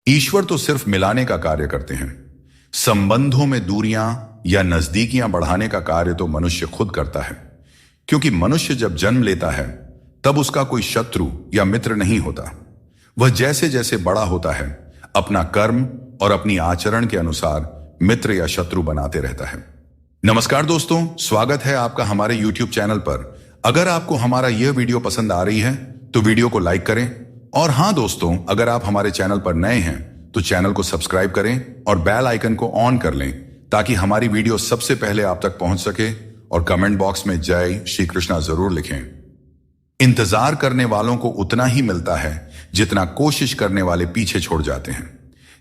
ईश्वर तो सिर्फ मिलाने का कार्य करते हैं। संबंधों में दूरियां या नजदीकियां बढ़ाने का कार्य तो मनुष्य खुद करता है, क्योंकि मनुष्य जब जन्म लेता है तब उसका कोई शत्रु या मित्र नहीं होता। वह जैसे जैसे बड़ा होता है अपना कर्म और अपनी आचरण के अनुसार मित्र या शत्रु बनाते रहता है। नमस्कार दोस्तों, स्वागत है आपका हमारे YouTube चैनल पर। अगर आपको हमारा यह वीडियो पसंद आ रही है तो वीडियो को लाइक करें, और हां दोस्तों, अगर आप हमारे चैनल पर नए हैं तो चैनल को सब्सक्राइब करें और बेल आइकन को ऑन कर लें ताकि हमारी वीडियो सबसे पहले आप तक पहुंच सके। और कमेंट बॉक्स में जय श्री कृष्णा जरूर लिखें। इंतजार करने वालों को उतना ही मिलता है जितना कोशिश करने वाले पीछे छोड़ जाते हैं।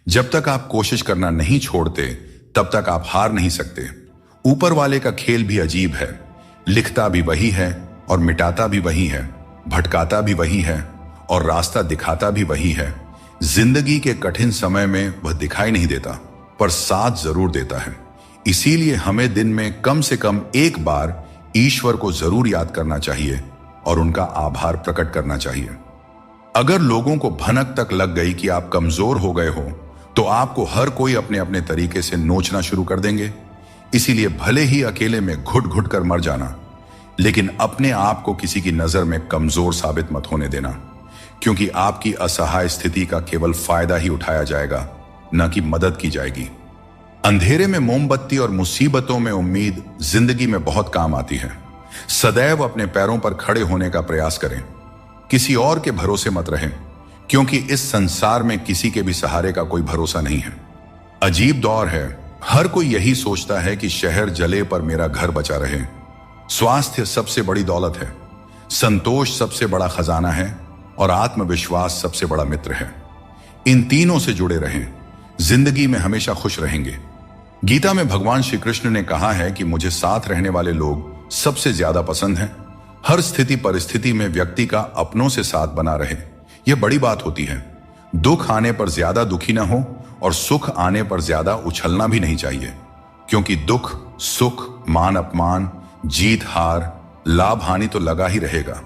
जब तक आप कोशिश करना नहीं छोड़ते तब तक आप हार नहीं सकते। ऊपर वाले का खेल भी अजीब है, लिखता भी वही है और मिटाता भी वही है, भटकाता भी वही है और रास्ता दिखाता भी वही है। जिंदगी के कठिन समय में वह दिखाई नहीं देता पर साथ जरूर देता है। इसीलिए हमें दिन में कम से कम एक बार ईश्वर को जरूर याद करना चाहिए और उनका आभार प्रकट करना चाहिए। अगर लोगों को भनक तक लग गई कि आप कमजोर हो गए हो तो आपको हर कोई अपने अपने तरीके से नोचना शुरू कर देंगे। इसीलिए भले ही अकेले में घुट घुट कर मर जाना, लेकिन अपने आप को किसी की नजर में कमजोर साबित मत होने देना, क्योंकि आपकी असहाय स्थिति का केवल फायदा ही उठाया जाएगा, न कि मदद की जाएगी। अंधेरे में मोमबत्ती और मुसीबतों में उम्मीद जिंदगी में बहुत काम आती है। सदैव अपने पैरों पर खड़े होने का प्रयास करें, किसी और के भरोसे मत रहें, क्योंकि इस संसार में किसी के भी सहारे का कोई भरोसा नहीं है। अजीब दौर है, हर कोई यही सोचता है कि शहर जले पर मेरा घर बचा रहे। स्वास्थ्य सबसे बड़ी दौलत है, संतोष सबसे बड़ा खजाना है और आत्मविश्वास सबसे बड़ा मित्र है। इन तीनों से जुड़े रहें, जिंदगी में हमेशा खुश रहेंगे। गीता में भगवान श्री कृष्ण ने कहा है कि मुझे साथ रहने वाले लोग सबसे ज्यादा पसंद हैं। हर स्थिति परिस्थिति में व्यक्ति का अपनों से साथ बना रहे, यह बड़ी बात होती है। दुख आने पर ज्यादा दुखी ना हो और सुख आने पर ज्यादा उछलना भी नहीं चाहिए, क्योंकि दुख सुख, मान अपमान, जीत हार, लाभ हानि तो लगा ही रहेगा।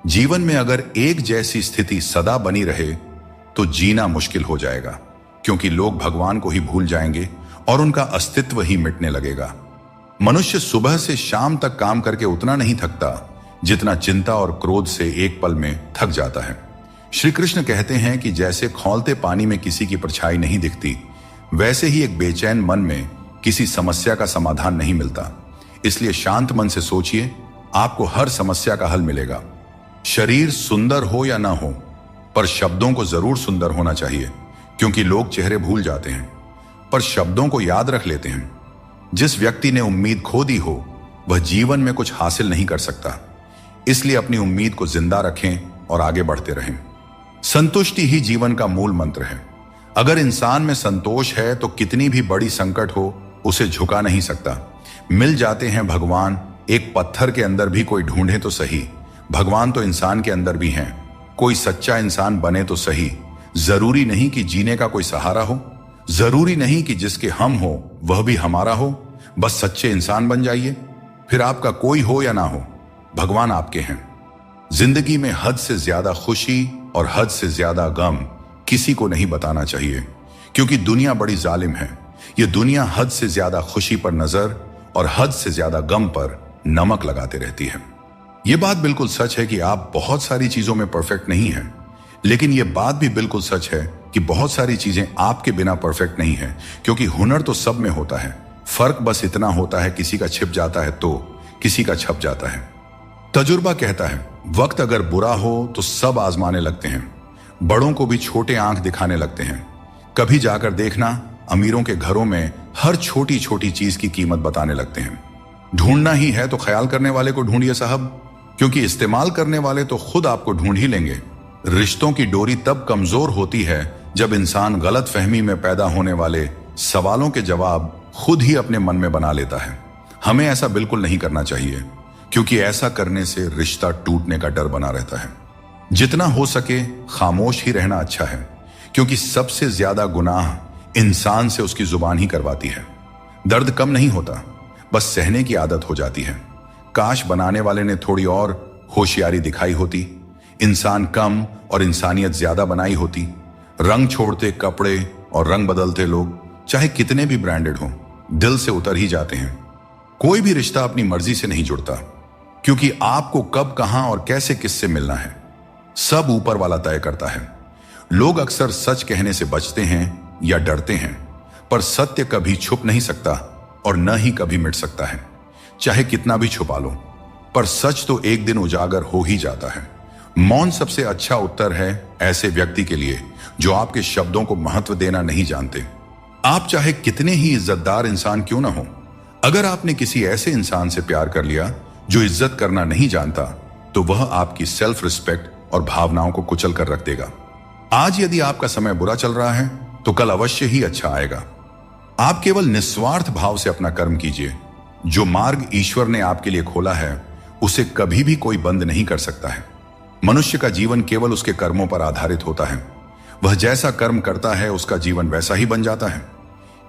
जीवन में अगर एक जैसी स्थिति सदा बनी रहे तो जीना मुश्किल हो जाएगा, क्योंकि लोग भगवान को ही भूल जाएंगे और उनका अस्तित्व ही मिटने लगेगा। मनुष्य सुबह से शाम तक काम करके उतना नहीं थकता जितना चिंता और क्रोध से एक पल में थक जाता है। श्री कृष्ण कहते हैं कि जैसे खौलते पानी में किसी की परछाई नहीं दिखती, वैसे ही एक बेचैन मन में किसी समस्या का समाधान नहीं मिलता। इसलिए शांत मन से सोचिए, आपको हर समस्या का हल मिलेगा। शरीर सुंदर हो या ना हो, पर शब्दों को जरूर सुंदर होना चाहिए, क्योंकि लोग चेहरे भूल जाते हैं पर शब्दों को याद रख लेते हैं। जिस व्यक्ति ने उम्मीद खो दी हो वह जीवन में कुछ हासिल नहीं कर सकता। इसलिए अपनी उम्मीद को जिंदा रखें और आगे बढ़ते रहें। संतुष्टि ही जीवन का मूल मंत्र है। अगर इंसान में संतोष है तो कितनी भी बड़ी संकट हो उसे झुका नहीं सकता। मिल जाते हैं भगवान, एक पत्थर के अंदर भी कोई ढूंढे तो सही। भगवान तो इंसान के अंदर भी हैं। कोई सच्चा इंसान बने तो सही। जरूरी नहीं कि जीने का कोई सहारा हो, जरूरी नहीं कि जिसके हम हो वह भी हमारा हो। बस सच्चे इंसान बन जाइए, फिर आपका कोई हो या ना हो, भगवान आपके हैं। जिंदगी में हद से ज्यादा खुशी और हद से ज्यादा गम किसी को नहीं बताना चाहिए, क्योंकि दुनिया बड़ी जालिम है। यह दुनिया हद से ज्यादा खुशी पर नजर और हद से ज्यादा गम पर नमक लगाते रहती है। यह बात बिल्कुल सच है कि आप बहुत सारी चीजों में परफेक्ट नहीं हैं, लेकिन यह बात भी बिल्कुल सच है कि बहुत सारी चीजें आपके बिना परफेक्ट नहीं है, क्योंकि हुनर तो सब में होता है। फर्क बस इतना होता है, किसी का छिप जाता है तो किसी का छप जाता है। तजुर्बा कहता है, वक्त अगर बुरा हो तो सब आजमाने लगते हैं, बड़ों को भी छोटे आंख दिखाने लगते हैं। कभी जाकर देखना, अमीरों के घरों में हर छोटी छोटी चीज की कीमत बताने लगते हैं। ढूंढना ही है तो ख्याल करने वाले को ढूंढिए साहब, क्योंकि इस्तेमाल करने वाले तो खुद आपको ढूंढ ही लेंगे। रिश्तों की डोरी तब कमजोर होती है जब इंसान गलत फहमी में पैदा होने वाले सवालों के जवाब खुद ही अपने मन में बना लेता है। हमें ऐसा बिल्कुल नहीं करना चाहिए, क्योंकि ऐसा करने से रिश्ता टूटने का डर बना रहता है। जितना हो सके खामोश ही रहना अच्छा है, क्योंकि सबसे ज्यादा गुनाह इंसान से उसकी जुबान ही करवाती है। दर्द कम नहीं होता, बस सहने की आदत हो जाती है। काश बनाने वाले ने थोड़ी और होशियारी दिखाई होती, इंसान कम और इंसानियत ज्यादा बनाई होती। रंग छोड़ते कपड़े और रंग बदलते लोग चाहे कितने भी ब्रांडेड हों, दिल से उतर ही जाते हैं। कोई भी रिश्ता अपनी मर्जी से नहीं जुड़ता, क्योंकि आपको कब, कहां और कैसे किससे मिलना है सब ऊपर वाला तय करता है। लोग अक्सर सच कहने से बचते हैं या डरते हैं, पर सत्य कभी छुप नहीं सकता और न ही कभी मिट सकता है। चाहे कितना भी छुपा लो, पर सच तो एक दिन उजागर हो ही जाता है। मौन सबसे अच्छा उत्तर है ऐसे व्यक्ति के लिए जो आपके शब्दों को महत्व देना नहीं जानते। आप चाहे कितने ही इज्जतदार इंसान क्यों ना हो, अगर आपने किसी ऐसे इंसान से प्यार कर लिया जो इज्जत करना नहीं जानता, तो वह आपकी सेल्फ रिस्पेक्ट और भावनाओं को कुचल कर रख देगा। आज यदि आपका समय बुरा चल रहा है तो कल अवश्य ही अच्छा आएगा। आप केवल निस्वार्थ भाव से अपना कर्म कीजिए। जो मार्ग ईश्वर ने आपके लिए खोला है उसे कभी भी कोई बंद नहीं कर सकता है। मनुष्य का जीवन केवल उसके कर्मों पर आधारित होता है। वह जैसा कर्म करता है उसका जीवन वैसा ही बन जाता है।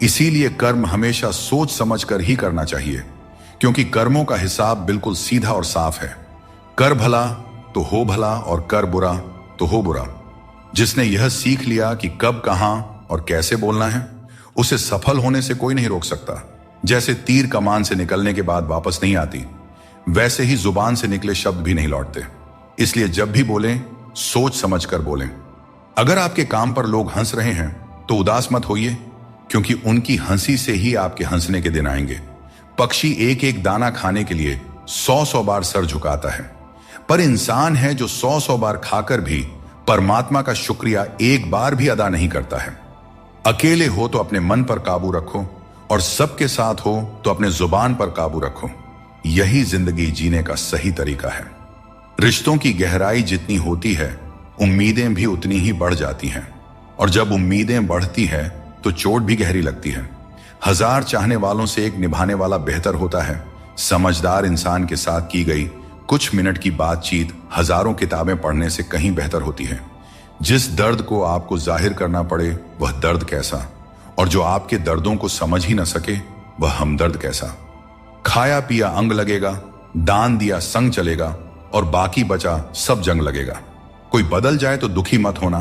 इसीलिए कर्म हमेशा सोच समझ कर ही करना चाहिए, क्योंकि कर्मों का हिसाब बिल्कुल सीधा और साफ है। कर भला तो हो भला और कर बुरा तो हो बुरा। जिसने यह सीख लिया कि कब, कहां और कैसे बोलना है, उसे सफल होने से कोई नहीं रोक सकता। जैसे तीर कमान से निकलने के बाद वापस नहीं आती, वैसे ही जुबान से निकले शब्द भी नहीं लौटते। इसलिए जब भी बोलें सोच समझ कर बोलें। अगर आपके काम पर लोग हंस रहे हैं तो उदास मत होइए, क्योंकि उनकी हंसी से ही आपके हंसने के दिन आएंगे। पक्षी एक एक दाना खाने के लिए 100-100 बार सर झुकाता है, पर इंसान है जो 100-100 बार खाकर भी परमात्मा का शुक्रिया एक बार भी अदा नहीं करता है। अकेले हो तो अपने मन पर काबू रखो, और सबके साथ हो तो अपने जुबान पर काबू रखो। यही जिंदगी जीने का सही तरीका है। रिश्तों की गहराई जितनी होती है, उम्मीदें भी उतनी ही बढ़ जाती हैं, और जब उम्मीदें बढ़ती है तो चोट भी गहरी लगती है। 1000 चाहने वालों से एक निभाने वाला बेहतर होता है। समझदार इंसान के साथ की गई कुछ मिनट की बातचीत हजारों किताबें पढ़ने से कहीं बेहतर होती है। जिस दर्द को आपको जाहिर करना पड़े वह दर्द कैसा, और जो आपके दर्दों को समझ ही न सके वह हमदर्द कैसा। खाया पिया अंग लगेगा, दान दिया संग चलेगा, और बाकी बचा सब जंग लगेगा। कोई बदल जाए तो दुखी मत होना,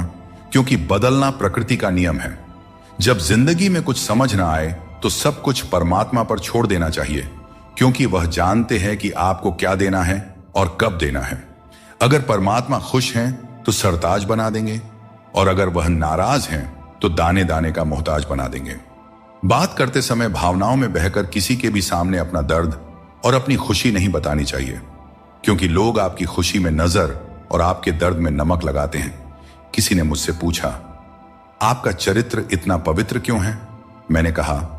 क्योंकि बदलना प्रकृति का नियम है। जब जिंदगी में कुछ समझ ना आए तो सब कुछ परमात्मा पर छोड़ देना चाहिए, क्योंकि वह जानते हैं कि आपको क्या देना है और कब देना है। अगर परमात्मा खुश हैं तो सरताज बना देंगे, और अगर वह नाराज हैं तो दाने दाने का मोहताज बना देंगे। बात करते समय भावनाओं में बहकर किसी के भी सामने अपना दर्द और अपनी खुशी नहीं बतानी चाहिए, क्योंकि लोग आपकी खुशी में नजर और आपके दर्द में नमक लगाते हैं। किसी ने मुझसे पूछा, आपका चरित्र इतना पवित्र क्यों है? मैंने कहा,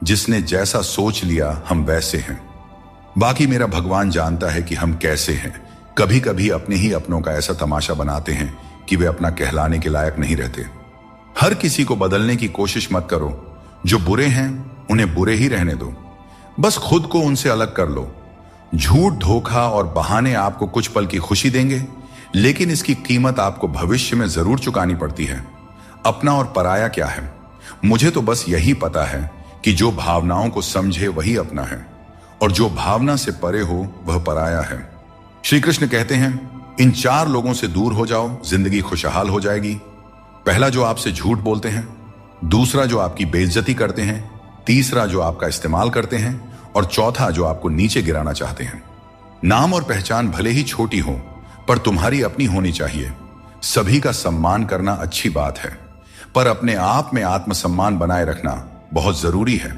जिसने जैसा सोच लिया हम वैसे हैं। बाकी मेरा भगवान जानता है कि हम कैसे हैं। कभी कभी अपने ही अपनों का ऐसा तमाशा बनाते हैं कि वे अपना कहलाने के लायक नहीं रहते। हर किसी को बदलने की कोशिश मत करो। जो बुरे हैं उन्हें बुरे ही रहने दो, बस खुद को उनसे अलग कर लो। झूठ, धोखा और बहाने आपको कुछ पल की खुशी देंगे, लेकिन इसकी कीमत आपको भविष्य में जरूर चुकानी पड़ती है। अपना और पराया क्या है? मुझे तो बस यही पता है कि जो भावनाओं को समझे वही अपना है, और जो भावना से परे हो वह पराया है। श्री कृष्ण कहते हैं, इन 4 लोगों से दूर हो जाओ, जिंदगी खुशहाल हो जाएगी। पहला, जो आपसे झूठ बोलते हैं। दूसरा, जो आपकी बेइज्जती करते हैं। तीसरा, जो आपका इस्तेमाल करते हैं। और चौथा, जो आपको नीचे गिराना चाहते हैं। नाम और पहचान भले ही छोटी हो, पर तुम्हारी अपनी होनी चाहिए। सभी का सम्मान करना अच्छी बात है, पर अपने आप में आत्मसम्मान बनाए रखना बहुत जरूरी है।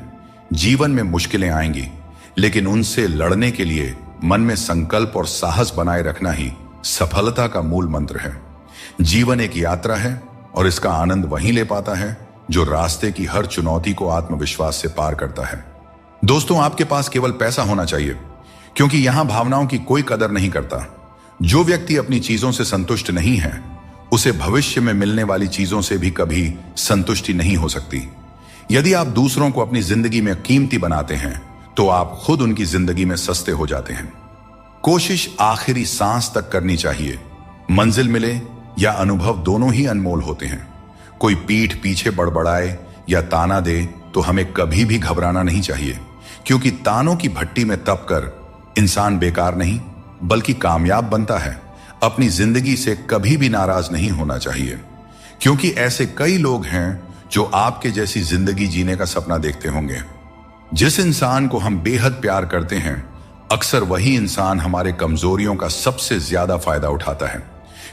जीवन में मुश्किलें आएंगी, लेकिन उनसे लड़ने के लिए मन में संकल्प और साहस बनाए रखना ही सफलता का मूल मंत्र है। जीवन एक यात्रा है, और इसका आनंद वहीं ले पाता है जो रास्ते की हर चुनौती को आत्मविश्वास से पार करता है। दोस्तों, आपके पास केवल पैसा होना चाहिए, क्योंकि यहां भावनाओं की कोई कदर नहीं करता। जो व्यक्ति अपनी चीजों से संतुष्ट नहीं है, उसे भविष्य में मिलने वाली चीजों से भी कभी संतुष्टि नहीं हो सकती। यदि आप दूसरों को अपनी जिंदगी में कीमती बनाते हैं, तो आप खुद उनकी जिंदगी में सस्ते हो जाते हैं। कोशिश आखिरी सांस तक करनी चाहिए। मंजिल मिले या अनुभव, दोनों ही अनमोल होते हैं। कोई पीठ पीछे बड़बड़ाए या ताना दे तो हमें कभी भी घबराना नहीं चाहिए, क्योंकि तानों की भट्टी में तप कर इंसान बेकार नहीं बल्कि कामयाब बनता है। अपनी जिंदगी से कभी भी नाराज नहीं होना चाहिए, क्योंकि ऐसे कई लोग हैं जो आपके जैसी जिंदगी जीने का सपना देखते होंगे। जिस इंसान को हम बेहद प्यार करते हैं, अक्सर वही इंसान हमारे कमजोरियों का सबसे ज्यादा फायदा उठाता है,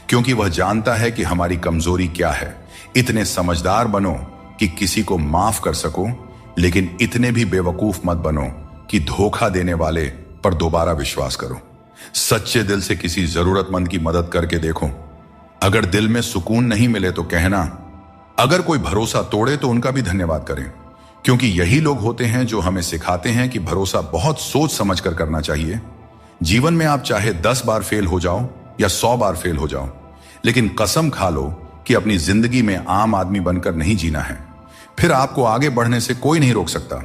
क्योंकि वह जानता है कि हमारी कमजोरी क्या है। इतने समझदार बनो कि किसी को माफ कर सको, लेकिन इतने भी बेवकूफ मत बनो कि धोखा देने वाले पर दोबारा विश्वास करो। सच्चे दिल से किसी जरूरतमंद की मदद करके देखो। अगर दिल में सुकून नहीं मिले तो कहना। अगर कोई भरोसा तोड़े तो उनका भी धन्यवाद करें, क्योंकि यही लोग होते हैं जो हमें सिखाते हैं कि भरोसा बहुत सोच समझ कर करना चाहिए। जीवन में आप चाहे 10 बार फेल हो जाओ या 100 बार फेल हो जाओ, लेकिन कसम खा लो कि अपनी जिंदगी में आम आदमी बनकर नहीं जीना है। फिर आपको आगे बढ़ने से कोई नहीं रोक सकता।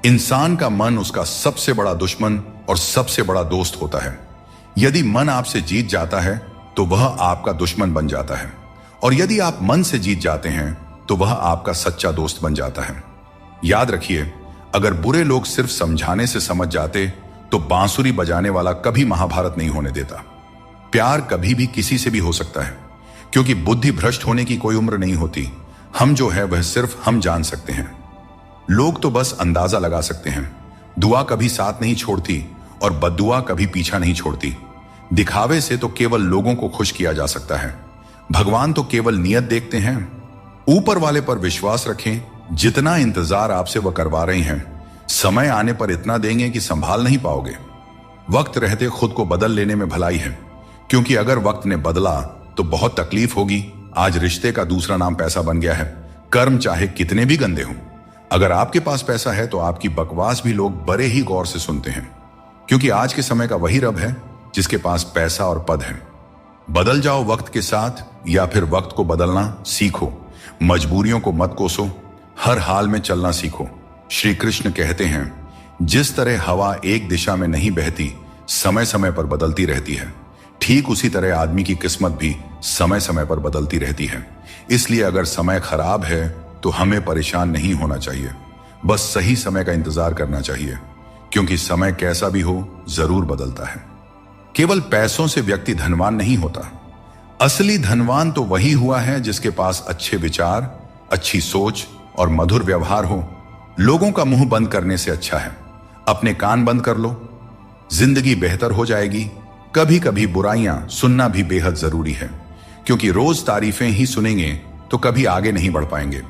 इंसान का मन उसका सबसे बड़ा दुश्मन और सबसे बड़ा दोस्त होता है। यदि मन आपसे जीत जाता है तो वह आपका दुश्मन बन जाता है, और यदि आप मन से जीत जाते हैं तो वह आपका सच्चा दोस्त बन जाता है। याद रखिए, अगर बुरे लोग सिर्फ समझाने से समझ जाते तो बांसुरी बजाने वाला कभी महाभारत नहीं होने देता। प्यार कभी भी किसी से भी हो सकता है, क्योंकि बुद्धि भ्रष्ट होने की कोई उम्र नहीं होती। हम जो है वह सिर्फ हम जान सकते हैं। लोग तो बस अंदाजा लगा सकते हैं। दुआ कभी साथ नहीं छोड़ती और बद्दुआ कभी पीछा नहीं छोड़ती। दिखावे से तो केवल लोगों को खुश किया जा सकता है। भगवान तो केवल नियत देखते हैं। ऊपर वाले पर विश्वास रखें। जितना इंतजार आपसे वह करवा रहे हैं, समय आने पर इतना देंगे कि संभाल नहीं पाओगे। वक्त रहते खुद को बदल लेने में भलाई है, क्योंकि अगर वक्त ने बदला तो बहुत तकलीफ होगी। आज रिश्ते का दूसरा नाम पैसा बन गया है। कर्म चाहे कितने भी गंदे हों, अगर आपके पास पैसा है तो आपकी बकवास भी लोग बड़े ही गौर से सुनते हैं, क्योंकि आज के समय का वही रब है जिसके पास पैसा और पद है। बदल जाओ वक्त के साथ, या फिर वक्त को बदलना सीखो। मजबूरियों को मत कोसो, हर हाल में चलना सीखो। श्री कृष्ण कहते हैं, जिस तरह हवा एक दिशा में नहीं बहती, समय समय पर बदलती रहती है, ठीक उसी तरह आदमी की किस्मत भी समय समय पर बदलती रहती है। इसलिए अगर समय खराब है तो हमें परेशान नहीं होना चाहिए, बस सही समय का इंतजार करना चाहिए, क्योंकि समय कैसा भी हो जरूर बदलता है। केवल पैसों से व्यक्ति धनवान नहीं होता। असली धनवान तो वही हुआ है जिसके पास अच्छे विचार, अच्छी सोच और मधुर व्यवहार हो। लोगों का मुंह बंद करने से अच्छा है अपने कान बंद कर लो। जिंदगी बेहतर हो जाएगी। कभी कभी बुराइयां सुनना भी बेहद जरूरी है, क्योंकि रोज तारीफें ही सुनेंगे तो कभी आगे नहीं बढ़ पाएंगे।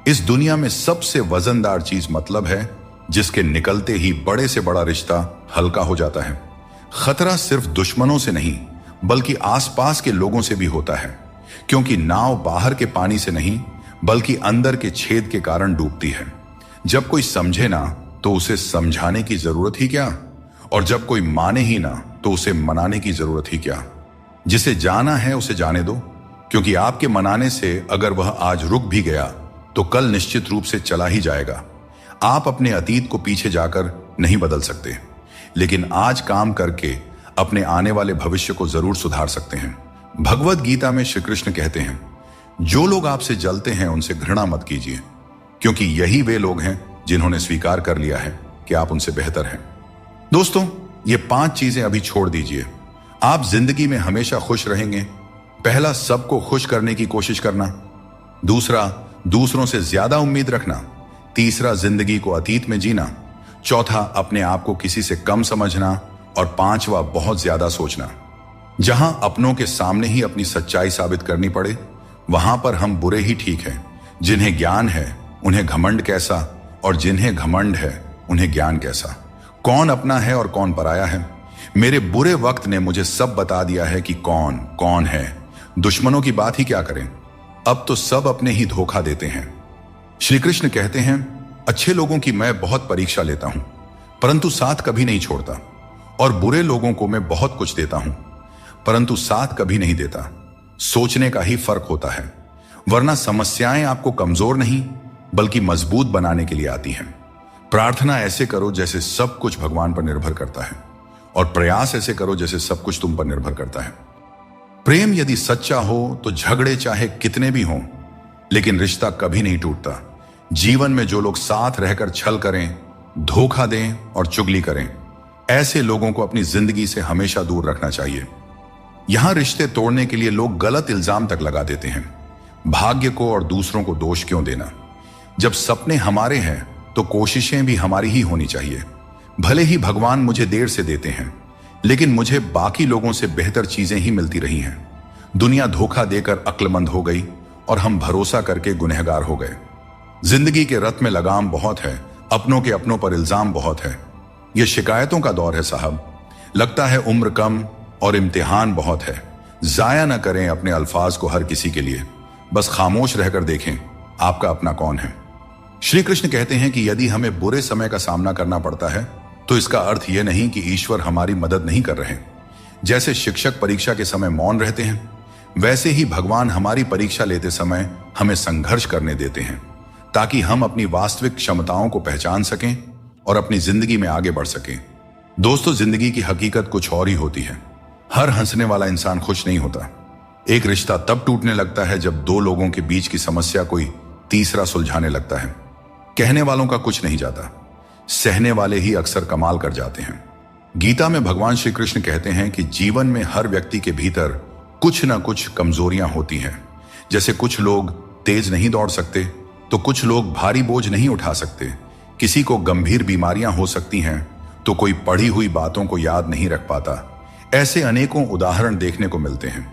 इस दुनिया में सबसे वजनदार चीज मतलब है, जिसके निकलते ही बड़े से बड़ा रिश्ता हल्का हो जाता है। खतरा सिर्फ दुश्मनों से नहीं, बल्कि आसपास के लोगों से भी होता है, क्योंकि नाव बाहर के पानी से नहीं बल्कि अंदर के छेद के कारण डूबती है। जब कोई समझे ना तो उसे समझाने की जरूरत ही क्या, और जब कोई माने ही ना तो उसे मनाने की जरूरत ही क्या। जिसे जाना है उसे जाने दो, क्योंकि आपके मनाने से अगर वह आज रुक भी गया तो कल निश्चित रूप से चला ही जाएगा। आप अपने अतीत को पीछे जाकर नहीं बदल सकते, लेकिन आज काम करके अपने आने वाले भविष्य को जरूर सुधार सकते हैं। भगवत गीता में श्री कृष्ण कहते हैं, जो लोग आपसे जलते हैं उनसे घृणा मत कीजिए, क्योंकि यही वे लोग हैं जिन्होंने स्वीकार कर लिया है कि आप उनसे बेहतर हैं। दोस्तों, ये 5 चीजें अभी छोड़ दीजिए, आप जिंदगी में हमेशा खुश रहेंगे। पहला, सबको खुश करने की कोशिश करना। दूसरा, दूसरों से ज्यादा उम्मीद रखना। तीसरा, जिंदगी को अतीत में जीना। चौथा, अपने आप को किसी से कम समझना। और 5वां, बहुत ज्यादा सोचना। जहां अपनों के सामने ही अपनी सच्चाई साबित करनी पड़े, वहां पर हम बुरे ही ठीक हैं। जिन्हें ज्ञान है उन्हें घमंड कैसा, और जिन्हें घमंड है उन्हें ज्ञान कैसा। कौन अपना है और कौन पराया है। मेरे बुरे वक्त ने मुझे सब बता दिया है कि कौन कौन है। दुश्मनों की बात ही क्या करें, अब तो सब अपने ही धोखा देते हैं। श्री कृष्ण कहते हैं, अच्छे लोगों की मैं बहुत परीक्षा लेता हूं, परंतु साथ कभी नहीं छोड़ता, और बुरे लोगों को मैं बहुत कुछ देता हूं, परंतु साथ कभी नहीं देता। सोचने का ही फर्क होता है, वरना समस्याएं आपको कमजोर नहीं बल्कि मजबूत बनाने के लिए आती हैं। प्रार्थना ऐसे करो जैसे सब कुछ भगवान पर निर्भर करता है, और प्रयास ऐसे करो जैसे सब कुछ तुम पर निर्भर करता है। प्रेम यदि सच्चा हो तो झगड़े चाहे कितने भी हों, लेकिन रिश्ता कभी नहीं टूटता। जीवन में जो लोग साथ रहकर छल करें, धोखा दें और चुगली करें, ऐसे लोगों को अपनी जिंदगी से हमेशा दूर रखना चाहिए। यहां रिश्ते तोड़ने के लिए लोग गलत इल्जाम तक लगा देते हैं, भाग्य को और दूसरों को दोष क्यों देना? जब सपने हमारे हैं तो कोशिशें भी हमारी ही होनी चाहिए। भले ही भगवान मुझे देर से देते हैं, लेकिन मुझे बाकी लोगों से बेहतर चीजें ही मिलती रही हैं। दुनिया धोखा देकर अक्लमंद हो गई और हम भरोसा करके गुनहगार हो गए। जिंदगी के रथ में लगाम बहुत है, अपनों के अपनों पर इल्जाम बहुत है। यह शिकायतों का दौर है साहब। लगता है उम्र कम और इम्तिहान बहुत है। जाया न करें अपने अल्फाज को हर किसी के लिए, बस खामोश रहकर देखें आपका अपना कौन है। श्री कृष्ण कहते हैं कि यदि हमें बुरे समय का सामना करना पड़ता है तो इसका अर्थ यह नहीं कि ईश्वर हमारी मदद नहीं कर रहे। जैसे शिक्षक परीक्षा के समय मौन रहते हैं, वैसे ही भगवान हमारी परीक्षा लेते समय हमें संघर्ष करने देते हैं, ताकि हम अपनी वास्तविक क्षमताओं को पहचान सकें और अपनी जिंदगी में आगे बढ़ सकें। दोस्तों, जिंदगी की हकीकत कुछ और ही होती है। हर हंसने वाला इंसान खुश नहीं होता। एक रिश्ता तब टूटने लगता है जब दो लोगों के बीच की समस्या कोई तीसरा सुलझाने लगता है। कहने वालों का कुछ नहीं जाता, सहने वाले ही अक्सर कमाल कर जाते हैं। गीता में भगवान श्री कृष्ण कहते हैं कि जीवन में हर व्यक्ति के भीतर कुछ ना कुछ कमजोरियां होती हैं। जैसे कुछ लोग तेज नहीं दौड़ सकते, तो कुछ लोग भारी बोझ नहीं उठा सकते। किसी को गंभीर बीमारियां हो सकती हैं, तो कोई पढ़ी हुई बातों को याद नहीं रख पाता। ऐसे अनेकों उदाहरण देखने को मिलते हैं।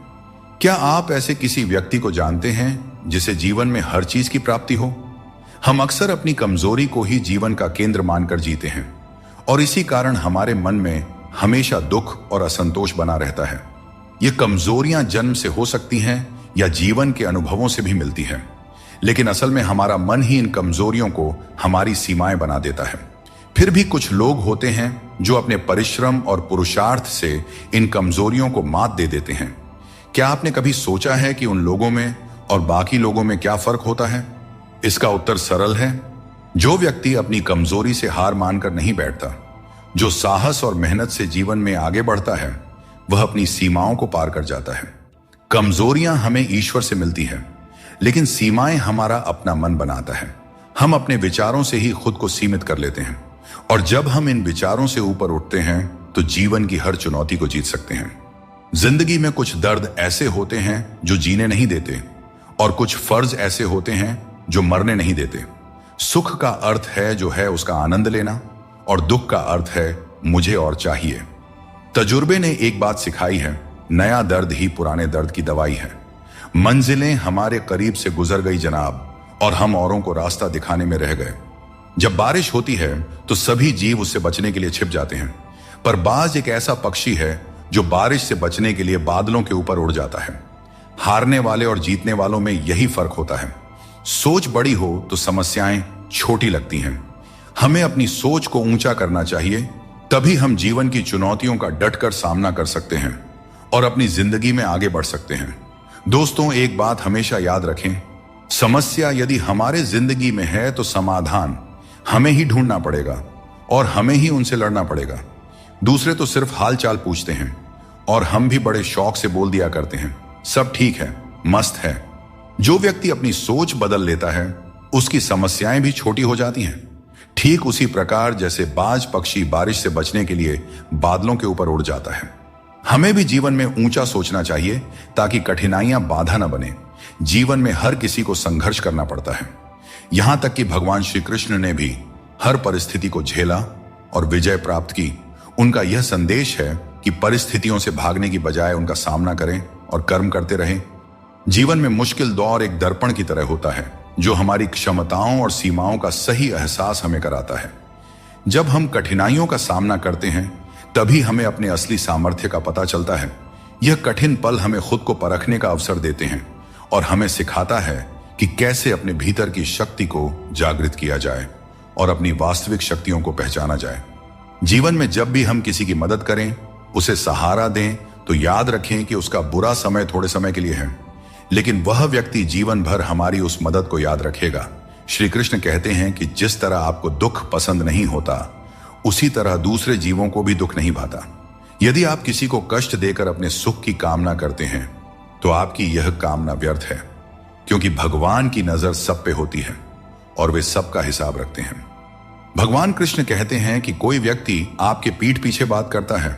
क्या आप ऐसे किसी व्यक्ति को जानते हैं जिसे जीवन में हर चीज की प्राप्ति हो? हम अक्सर अपनी कमजोरी को ही जीवन का केंद्र मानकर जीते हैं और इसी कारण हमारे मन में हमेशा दुख और असंतोष बना रहता है। ये कमजोरियां जन्म से हो सकती हैं या जीवन के अनुभवों से भी मिलती हैं, लेकिन असल में हमारा मन ही इन कमजोरियों को हमारी सीमाएं बना देता है। फिर भी कुछ लोग होते हैं जो अपने परिश्रम और पुरुषार्थ से इन कमजोरियों को मात दे देते हैं। क्या आपने कभी सोचा है कि उन लोगों में और बाकी लोगों में क्या फर्क होता है? इसका उत्तर सरल है। जो व्यक्ति अपनी कमजोरी से हार मानकर नहीं बैठता, जो साहस और मेहनत से जीवन में आगे बढ़ता है, वह अपनी सीमाओं को पार कर जाता है। कमजोरियां हमें ईश्वर से मिलती है, लेकिन सीमाएं हमारा अपना मन बनाता है। हम अपने विचारों से ही खुद को सीमित कर लेते हैं, और जब हम इन विचारों से ऊपर उठते हैं तो जीवन की हर चुनौती को जीत सकते हैं। जिंदगी में कुछ दर्द ऐसे होते हैं जो जीने नहीं देते, और कुछ फर्ज ऐसे होते हैं जो मरने नहीं देते। सुख का अर्थ है जो है उसका आनंद लेना, और दुख का अर्थ है मुझे और चाहिए। तजुर्बे ने एक बात सिखाई है, नया दर्द ही पुराने दर्द की दवाई है। मंजिलें हमारे करीब से गुजर गई जनाब, और हम औरों को रास्ता दिखाने में रह गए। जब बारिश होती है तो सभी जीव उससे बचने के लिए छिप जाते हैं, पर बाज एक ऐसा पक्षी है जो बारिश से बचने के लिए बादलों के ऊपर उड़ जाता है। हारने वाले और जीतने वालों में यही फर्क होता है। सोच बड़ी हो तो समस्याएं छोटी लगती हैं। हमें अपनी सोच को ऊंचा करना चाहिए, तभी हम जीवन की चुनौतियों का डटकर सामना कर सकते हैं और अपनी जिंदगी में आगे बढ़ सकते हैं। दोस्तों, एक बात हमेशा याद रखें, समस्या यदि हमारे जिंदगी में है तो समाधान हमें ही ढूंढना पड़ेगा और हमें ही उनसे लड़ना पड़ेगा। दूसरे तो सिर्फ हाल चाल पूछते हैं और हम भी बड़े शौक से बोल दिया करते हैं, सब ठीक है, मस्त है। जो व्यक्ति अपनी सोच बदल लेता है उसकी समस्याएं भी छोटी हो जाती हैं। ठीक उसी प्रकार जैसे बाज पक्षी बारिश से बचने के लिए बादलों के ऊपर उड़ जाता है। हमें भी जीवन में ऊंचा सोचना चाहिए ताकि कठिनाइयां बाधा न बने। जीवन में हर किसी को संघर्ष करना पड़ता है, यहां तक कि भगवान श्री कृष्ण ने भी हर परिस्थिति को झेला और विजय प्राप्त की। उनका यह संदेश है कि परिस्थितियों से भागने की बजाय उनका सामना करें और कर्म करते रहें। जीवन में मुश्किल दौर एक दर्पण की तरह होता है जो हमारी क्षमताओं और सीमाओं का सही एहसास हमें कराता है। जब हम कठिनाइयों का सामना करते हैं तभी हमें अपने असली सामर्थ्य का पता चलता है। यह कठिन पल हमें खुद को परखने का अवसर देते हैं और हमें सिखाता है कि कैसे अपने भीतर की शक्ति को जागृत किया जाए और अपनी वास्तविक शक्तियों को पहचाना जाए। जीवन में जब भी हम किसी की मदद करें, उसे सहारा दें, तो याद रखें कि उसका बुरा समय थोड़े समय के लिए है, लेकिन वह व्यक्ति जीवन भर हमारी उस मदद को याद रखेगा। श्री कृष्ण कहते हैं कि जिस तरह आपको दुख पसंद नहीं होता, उसी तरह दूसरे जीवों को भी दुख नहीं भाता। यदि आप किसी को कष्ट देकर अपने सुख की कामना करते हैं तो आपकी यह कामना व्यर्थ है, क्योंकि भगवान की नजर सब पे होती है और वे सबका हिसाब रखते हैं। भगवान कृष्ण कहते हैं कि कोई व्यक्ति आपके पीठ पीछे बात करता है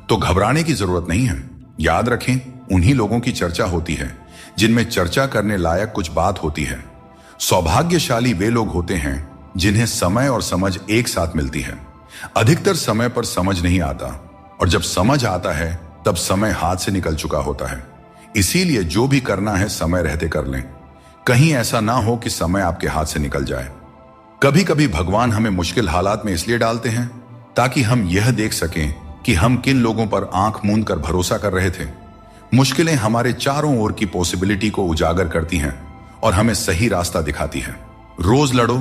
तो घबराने की जरूरत नहीं है। याद रखें, उन्हीं लोगों की चर्चा होती है जिनमें चर्चा करने लायक कुछ बात होती है। सौभाग्यशाली वे लोग होते हैं जिन्हें समय और समझ एक साथ मिलती है। अधिकतर समय पर समझ नहीं आता, और जब समझ आता है तब समय हाथ से निकल चुका होता है। इसीलिए जो भी करना है समय रहते कर लें, कहीं ऐसा ना हो कि समय आपके हाथ से निकल जाए। कभी कभी भगवान हमें मुश्किल हालात में इसलिए डालते हैं ताकि हम यह देख सकें कि हम किन लोगों पर आंख मूंद कर भरोसा कर रहे थे। मुश्किलें हमारे चारों ओर की पॉसिबिलिटी को उजागर करती हैं और हमें सही रास्ता दिखाती हैं। रोज लड़ो,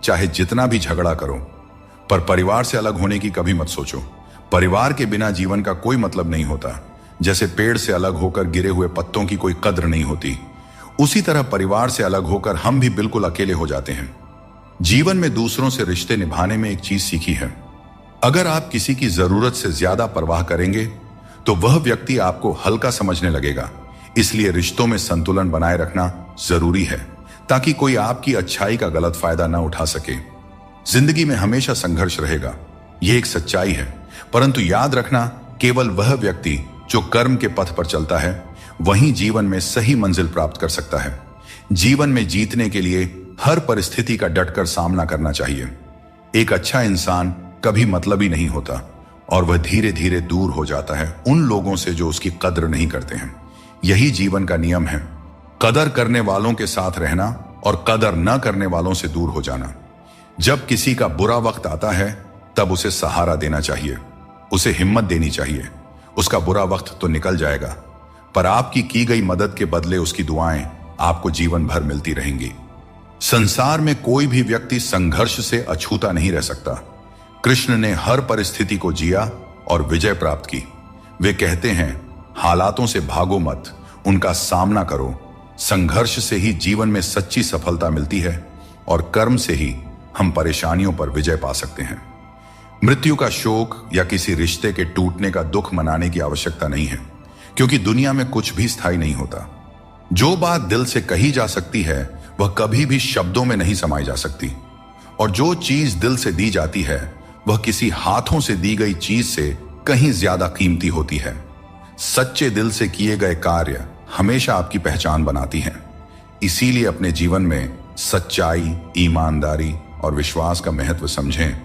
चाहे जितना भी झगड़ा करो, पर परिवार से अलग होने की कभी मत सोचो। परिवार के बिना जीवन का कोई मतलब नहीं होता। जैसे पेड़ से अलग होकर गिरे हुए पत्तों की कोई कद्र नहीं होती, उसी तरह परिवार से अलग होकर हम भी बिल्कुल अकेले हो जाते हैं। जीवन में दूसरों से रिश्ते निभाने में एक चीज सीखी है, अगर आप किसी की जरूरत से ज्यादा परवाह करेंगे तो वह व्यक्ति आपको हल्का समझने लगेगा। इसलिए रिश्तों में संतुलन बनाए रखना जरूरी है ताकि कोई आपकी अच्छाई का गलत फायदा न उठा सके। जिंदगी में हमेशा संघर्ष रहेगा, यह एक सच्चाई है, परंतु याद रखना केवल वह व्यक्ति जो कर्म के पथ पर चलता है वही जीवन में सही मंजिल प्राप्त कर सकता है। जीवन में जीतने के लिए हर परिस्थिति का डटकर सामना करना चाहिए। एक अच्छा इंसान कभी मतलबी नहीं होता और वह धीरे धीरे दूर हो जाता है उन लोगों से जो उसकी कद्र नहीं करते हैं। यही जीवन का नियम है, कदर करने वालों के साथ रहना और कदर न करने वालों से दूर हो जाना। जब किसी का बुरा वक्त आता है तब उसे सहारा देना चाहिए, उसे हिम्मत देनी चाहिए। उसका बुरा वक्त तो निकल जाएगा, पर आपकी की गई मदद के बदले उसकी दुआएं आपको जीवन भर मिलती रहेंगी। संसार में कोई भी व्यक्ति संघर्ष से अछूता नहीं रह सकता। कृष्ण ने हर परिस्थिति को जिया और विजय प्राप्त की। वे कहते हैं, हालातों से भागो मत, उनका सामना करो। संघर्ष से ही जीवन में सच्ची सफलता मिलती है और कर्म से ही हम परेशानियों पर विजय पा सकते हैं। मृत्यु का शोक या किसी रिश्ते के टूटने का दुख मनाने की आवश्यकता नहीं है, क्योंकि दुनिया में कुछ भी स्थायी नहीं होता। जो बात दिल से कही जा सकती है वह कभी भी शब्दों में नहीं समाई जा सकती, और जो चीज दिल से दी जाती है वह किसी हाथों से दी गई चीज से कहीं ज्यादा कीमती होती है। सच्चे दिल से किए गए कार्य हमेशा आपकी पहचान बनाती हैं। इसीलिए अपने जीवन में सच्चाई, ईमानदारी और विश्वास का महत्व समझें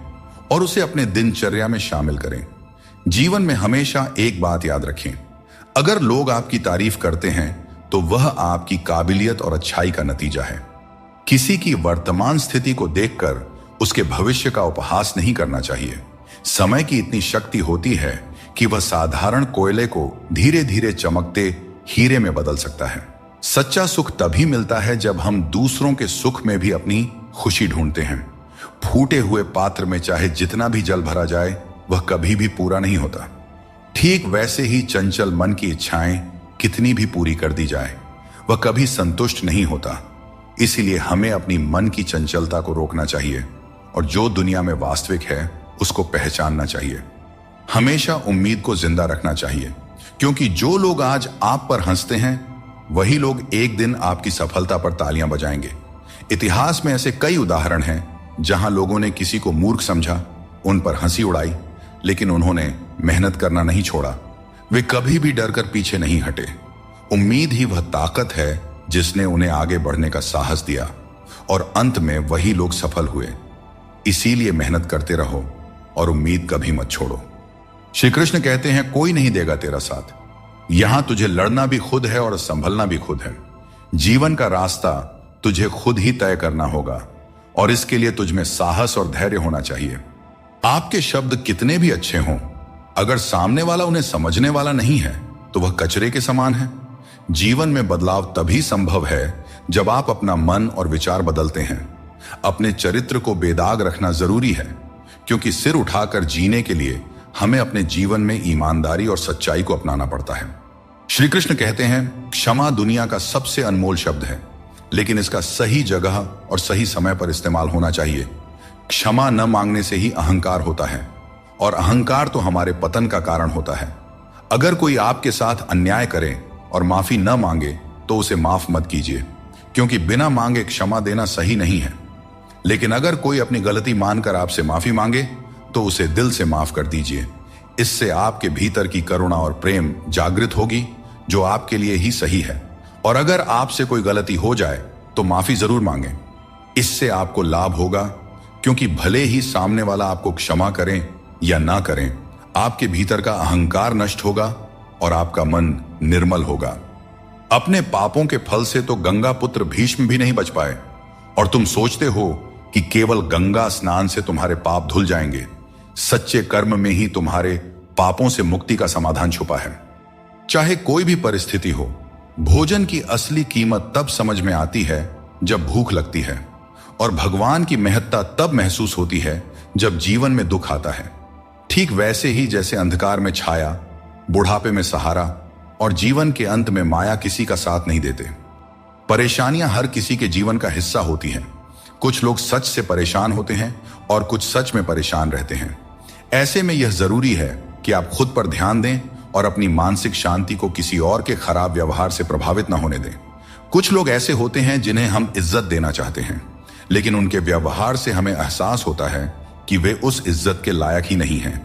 और उसे अपने दिनचर्या में शामिल करें। जीवन में हमेशा एक बात याद रखें, अगर लोग आपकी तारीफ करते हैं तो वह आपकी काबिलियत और अच्छाई का नतीजा है। किसी की वर्तमान स्थिति को देखकर उसके भविष्य का उपहास नहीं करना चाहिए। समय की इतनी शक्ति होती है कि वह साधारण कोयले को धीरे धीरे चमकते हीरे में बदल सकता है। सच्चा सुख तभी मिलता है जब हम दूसरों के सुख में भी अपनी खुशी ढूंढते हैं। फूटे हुए पात्र में चाहे जितना भी जल भरा जाए वह कभी भी पूरा नहीं होता। ठीक वैसे ही चंचल मन की इच्छाएं कितनी भी पूरी कर दी जाए वह कभी संतुष्ट नहीं होता। इसीलिए हमें अपनी मन की चंचलता को रोकना चाहिए और जो दुनिया में वास्तविक है उसको पहचानना चाहिए। हमेशा उम्मीद को जिंदा रखना चाहिए, क्योंकि जो लोग आज आप पर हंसते हैं वही लोग एक दिन आपकी सफलता पर तालियां बजाएंगे। इतिहास में ऐसे कई उदाहरण हैं जहां लोगों ने किसी को मूर्ख समझा, उन पर हंसी उड़ाई, लेकिन उन्होंने मेहनत करना नहीं छोड़ा। वे कभी भी डरकर पीछे नहीं हटे। उम्मीद ही वह ताकत है जिसने उन्हें आगे बढ़ने का साहस दिया, और अंत में वही लोग सफल हुए। इसीलिए मेहनत करते रहो और उम्मीद कभी मत छोड़ो। श्री कृष्ण कहते हैं, कोई नहीं देगा तेरा साथ। यहां तुझे लड़ना भी खुद है और संभलना भी खुद है। जीवन का रास्ता तुझे खुद ही तय करना होगा और इसके लिए तुझ में साहस और धैर्य होना चाहिए। आपके शब्द कितने भी अच्छे हों, अगर सामने वाला उन्हें समझने वाला नहीं है तो वह कचरे के समान है। जीवन में बदलाव तभी संभव है जब आप अपना मन और विचार बदलते हैं। अपने चरित्र को बेदाग रखना जरूरी है, क्योंकि सिर उठाकर जीने के लिए हमें अपने जीवन में ईमानदारी और सच्चाई को अपनाना पड़ता है। श्री कृष्ण कहते हैं, क्षमा दुनिया का सबसे अनमोल शब्द है, लेकिन इसका सही जगह और सही समय पर इस्तेमाल होना चाहिए। क्षमा न मांगने से ही अहंकार होता है, और अहंकार तो हमारे पतन का कारण होता है। अगर कोई आपके साथ अन्याय करे और माफी न मांगे तो उसे माफ मत कीजिए, क्योंकि बिना मांगे क्षमा देना सही नहीं है। लेकिन अगर कोई अपनी गलती मानकर आपसे माफी मांगे तो उसे दिल से माफ कर दीजिए। इससे आपके भीतर की करुणा और प्रेम जागृत होगी, जो आपके लिए ही सही है, और अगर आपसे कोई गलती हो जाए तो माफी जरूर मांगें। इससे आपको लाभ होगा, क्योंकि भले ही सामने वाला आपको क्षमा करें या ना करें, आपके भीतर का अहंकार नष्ट होगा और आपका मन निर्मल होगा। अपने पापों के फल से तो गंगा पुत्र भीष्म भी नहीं बच पाए, और तुम सोचते हो कि केवल गंगा स्नान से तुम्हारे पाप धुल जाएंगे। सच्चे कर्म में ही तुम्हारे पापों से मुक्ति का समाधान छुपा है। चाहे कोई भी परिस्थिति हो, भोजन की असली कीमत तब समझ में आती है जब भूख लगती है, और भगवान की महत्ता तब महसूस होती है जब जीवन में दुख आता है। ठीक वैसे ही जैसे अंधकार में छाया, बुढ़ापे में सहारा और जीवन के अंत में माया किसी का साथ नहीं देते। परेशानियां हर किसी के जीवन का हिस्सा होती हैं। कुछ लोग सच से परेशान होते हैं और कुछ सच में परेशान रहते हैं। ऐसे में यह जरूरी है कि आप खुद पर ध्यान दें और अपनी मानसिक शांति को किसी और के खराब व्यवहार से प्रभावित न होने दें। कुछ लोग ऐसे होते हैं जिन्हें हम इज्जत देना चाहते हैं, लेकिन उनके व्यवहार से हमें एहसास होता है कि वे उस इज्जत के लायक ही नहीं हैं।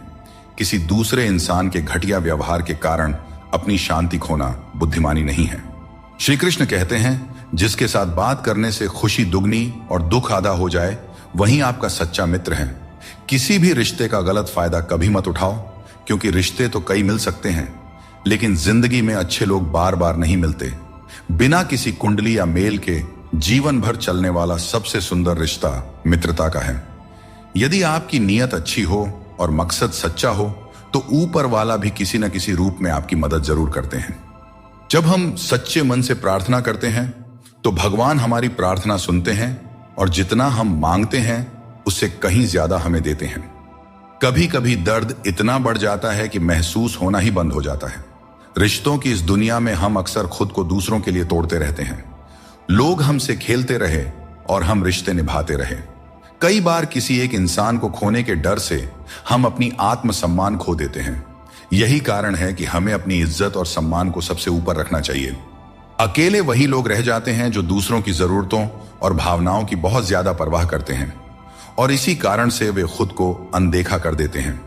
किसी दूसरे इंसान के घटिया व्यवहार के कारण अपनी शांति खोना बुद्धिमानी नहीं है। श्री कृष्ण कहते हैं, जिसके साथ बात करने से खुशी दुगनी और दुख आधा हो जाए, वही आपका सच्चा मित्र है। किसी भी रिश्ते का गलत फायदा कभी मत उठाओ, क्योंकि रिश्ते तो कई मिल सकते हैं, लेकिन जिंदगी में अच्छे लोग बार बार नहीं मिलते। बिना किसी कुंडली या मेल के जीवन भर चलने वाला सबसे सुंदर रिश्ता मित्रता का है। यदि आपकी नीयत अच्छी हो और मकसद सच्चा हो, तो ऊपर वाला भी किसी न किसी रूप में आपकी मदद जरूर करते हैं। जब हम सच्चे मन से प्रार्थना करते हैं तो भगवान हमारी प्रार्थना सुनते हैं, और जितना हम मांगते हैं उससे कहीं ज्यादा हमें देते हैं। कभी कभी दर्द इतना बढ़ जाता है कि महसूस होना ही बंद हो जाता है। रिश्तों की इस दुनिया में हम अक्सर खुद को दूसरों के लिए तोड़ते रहते हैं। लोग हमसे खेलते रहे और हम रिश्ते निभाते रहे। कई बार किसी एक इंसान को खोने के डर से हम अपनी आत्मसम्मान खो देते हैं। यही कारण है कि हमें अपनी इज्जत और सम्मान को सबसे ऊपर रखना चाहिए। अकेले वही लोग रह जाते हैं जो दूसरों की जरूरतों और भावनाओं की बहुत ज्यादा परवाह करते हैं, और इसी कारण से वे खुद को अनदेखा कर देते हैं।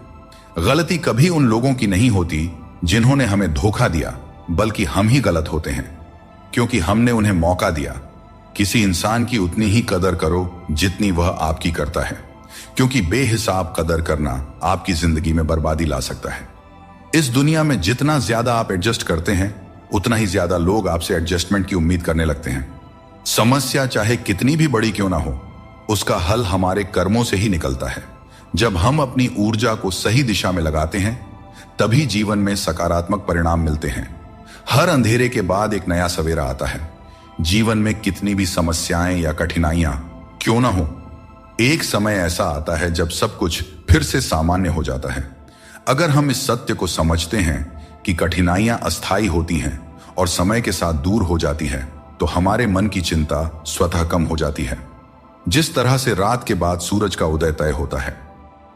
गलती कभी उन लोगों की नहीं होती जिन्होंने हमें धोखा दिया, बल्कि हम ही गलत होते हैं, क्योंकि हमने उन्हें मौका दिया। किसी इंसान की उतनी ही कदर करो जितनी वह आपकी करता है, क्योंकि बेहिसाब कदर करना आपकी जिंदगी में बर्बादी ला सकता है। इस दुनिया में जितना ज्यादा आप एडजस्ट करते हैं, उतना ही ज्यादा लोग आपसे एडजस्टमेंट की उम्मीद करने लगते हैं। समस्या चाहे कितनी भी बड़ी क्यों ना हो, उसका हल हमारे कर्मों से ही निकलता है। जब हम अपनी ऊर्जा को सही दिशा में लगाते हैं, तभी जीवन में सकारात्मक परिणाम मिलते हैं। हर अंधेरे के बाद एक नया सवेरा आता है। जीवन में कितनी भी समस्याएं या कठिनाइयां क्यों ना हो, एक समय ऐसा आता है जब सब कुछ फिर से सामान्य हो जाता है। अगर हम इस सत्य को समझते हैं कि कठिनाइयां अस्थायी होती हैं और समय के साथ दूर हो जाती है, तो हमारे मन की चिंता स्वतः कम हो जाती है। जिस तरह से रात के बाद सूरज का उदय तय होता है,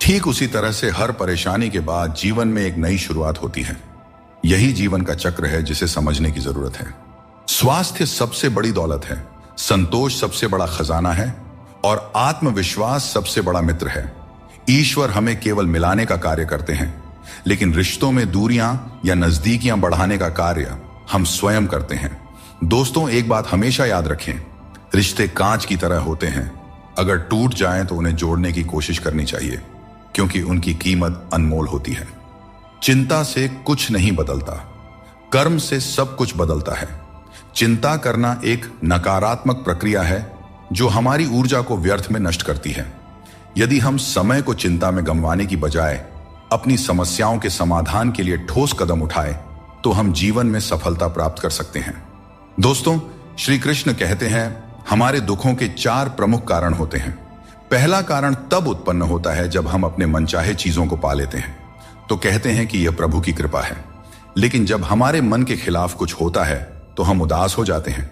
ठीक उसी तरह से हर परेशानी के बाद जीवन में एक नई शुरुआत होती है। यही जीवन का चक्र है जिसे समझने की जरूरत है। स्वास्थ्य सबसे बड़ी दौलत है, संतोष सबसे बड़ा खजाना है, और आत्मविश्वास सबसे बड़ा मित्र है। ईश्वर हमें केवल मिलाने का कार्य करते हैं, लेकिन रिश्तों में दूरियां या नजदीकियां बढ़ाने का कार्य हम स्वयं करते हैं। दोस्तों, एक बात हमेशा याद रखें, रिश्ते कांच की तरह होते हैं। अगर टूट जाएं तो उन्हें जोड़ने की कोशिश करनी चाहिए, क्योंकि उनकी कीमत अनमोल होती है। चिंता से कुछ नहीं बदलता, कर्म से सब कुछ बदलता है। चिंता करना एक नकारात्मक प्रक्रिया है जो हमारी ऊर्जा को व्यर्थ में नष्ट करती है। यदि हम समय को चिंता में गंवाने की बजाय अपनी समस्याओं के समाधान के लिए ठोस कदम उठाए, तो हम जीवन में सफलता प्राप्त कर सकते हैं। दोस्तों, श्री कृष्ण कहते हैं, हमारे दुखों के 4 प्रमुख कारण होते हैं। पहला कारण तब उत्पन्न होता है जब हम अपने मनचाहे चीजों को पा लेते हैं, तो कहते हैं कि यह प्रभु की कृपा है। लेकिन जब हमारे मन के खिलाफ कुछ होता है तो हम उदास हो जाते हैं।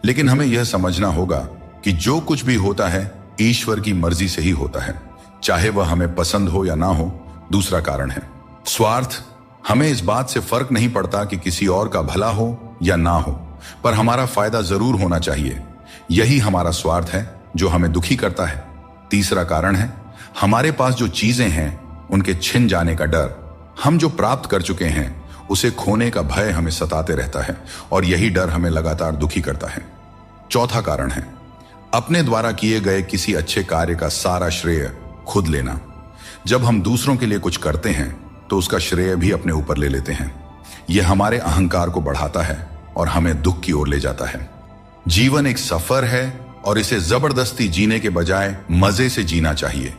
लेकिन हमें यह समझना होगा कि जो कुछ भी होता है ईश्वर की मर्जी से ही होता है, चाहे वह हमें पसंद हो या ना हो। दूसरा कारण है स्वार्थ। हमें इस बात से फर्क नहीं पड़ता कि किसी और का भला हो या ना हो, पर हमारा फायदा जरूर होना चाहिए। यही हमारा स्वार्थ है जो हमें दुखी करता है। तीसरा कारण है हमारे पास जो चीजें हैं उनके छिन जाने का डर। हम जो प्राप्त कर चुके हैं उसे खोने का भय हमें सताते रहता है और यही डर हमें लगातार दुखी करता है। चौथा कारण है अपने द्वारा किए गए किसी अच्छे कार्य का सारा श्रेय खुद लेना। जब हम दूसरों के लिए कुछ करते हैं तो उसका श्रेय भी अपने ऊपर ले लेते हैं। यह हमारे अहंकार को बढ़ाता है और हमें दुख की ओर ले जाता है। जीवन एक सफर है और इसे जबरदस्ती जीने के बजाय मजे से जीना चाहिए।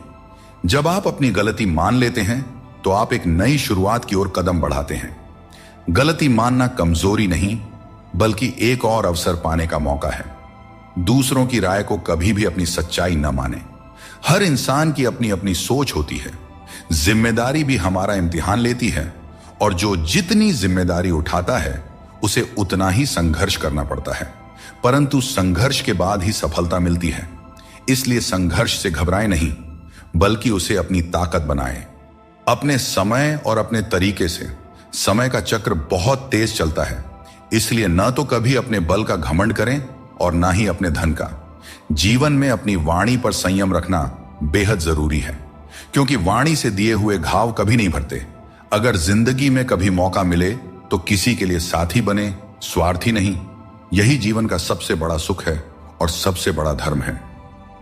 जब आप अपनी गलती मान लेते हैं तो आप एक नई शुरुआत की ओर कदम बढ़ाते हैं। गलती मानना कमजोरी नहीं बल्कि एक और अवसर पाने का मौका है। दूसरों की राय को कभी भी अपनी सच्चाई न माने। हर इंसान की अपनी अपनी सोच होती है। जिम्मेदारी भी हमारा इम्तिहान लेती है और जो जितनी जिम्मेदारी उठाता है उसे उतना ही संघर्ष करना पड़ता है, परंतु संघर्ष के बाद ही सफलता मिलती है। इसलिए संघर्ष से घबराएं नहीं बल्कि उसे अपनी ताकत बनाएं। अपने समय और अपने तरीके से। समय का चक्र बहुत तेज चलता है, इसलिए न तो कभी अपने बल का घमंड करें और ना ही अपने धन का। जीवन में अपनी वाणी पर संयम रखना बेहद जरूरी है, क्योंकि वाणी से दिए हुए घाव कभी नहीं भरते। अगर जिंदगी में कभी मौका मिले तो किसी के लिए साथी बने, स्वार्थी नहीं। यही जीवन का सबसे बड़ा सुख है और सबसे बड़ा धर्म है।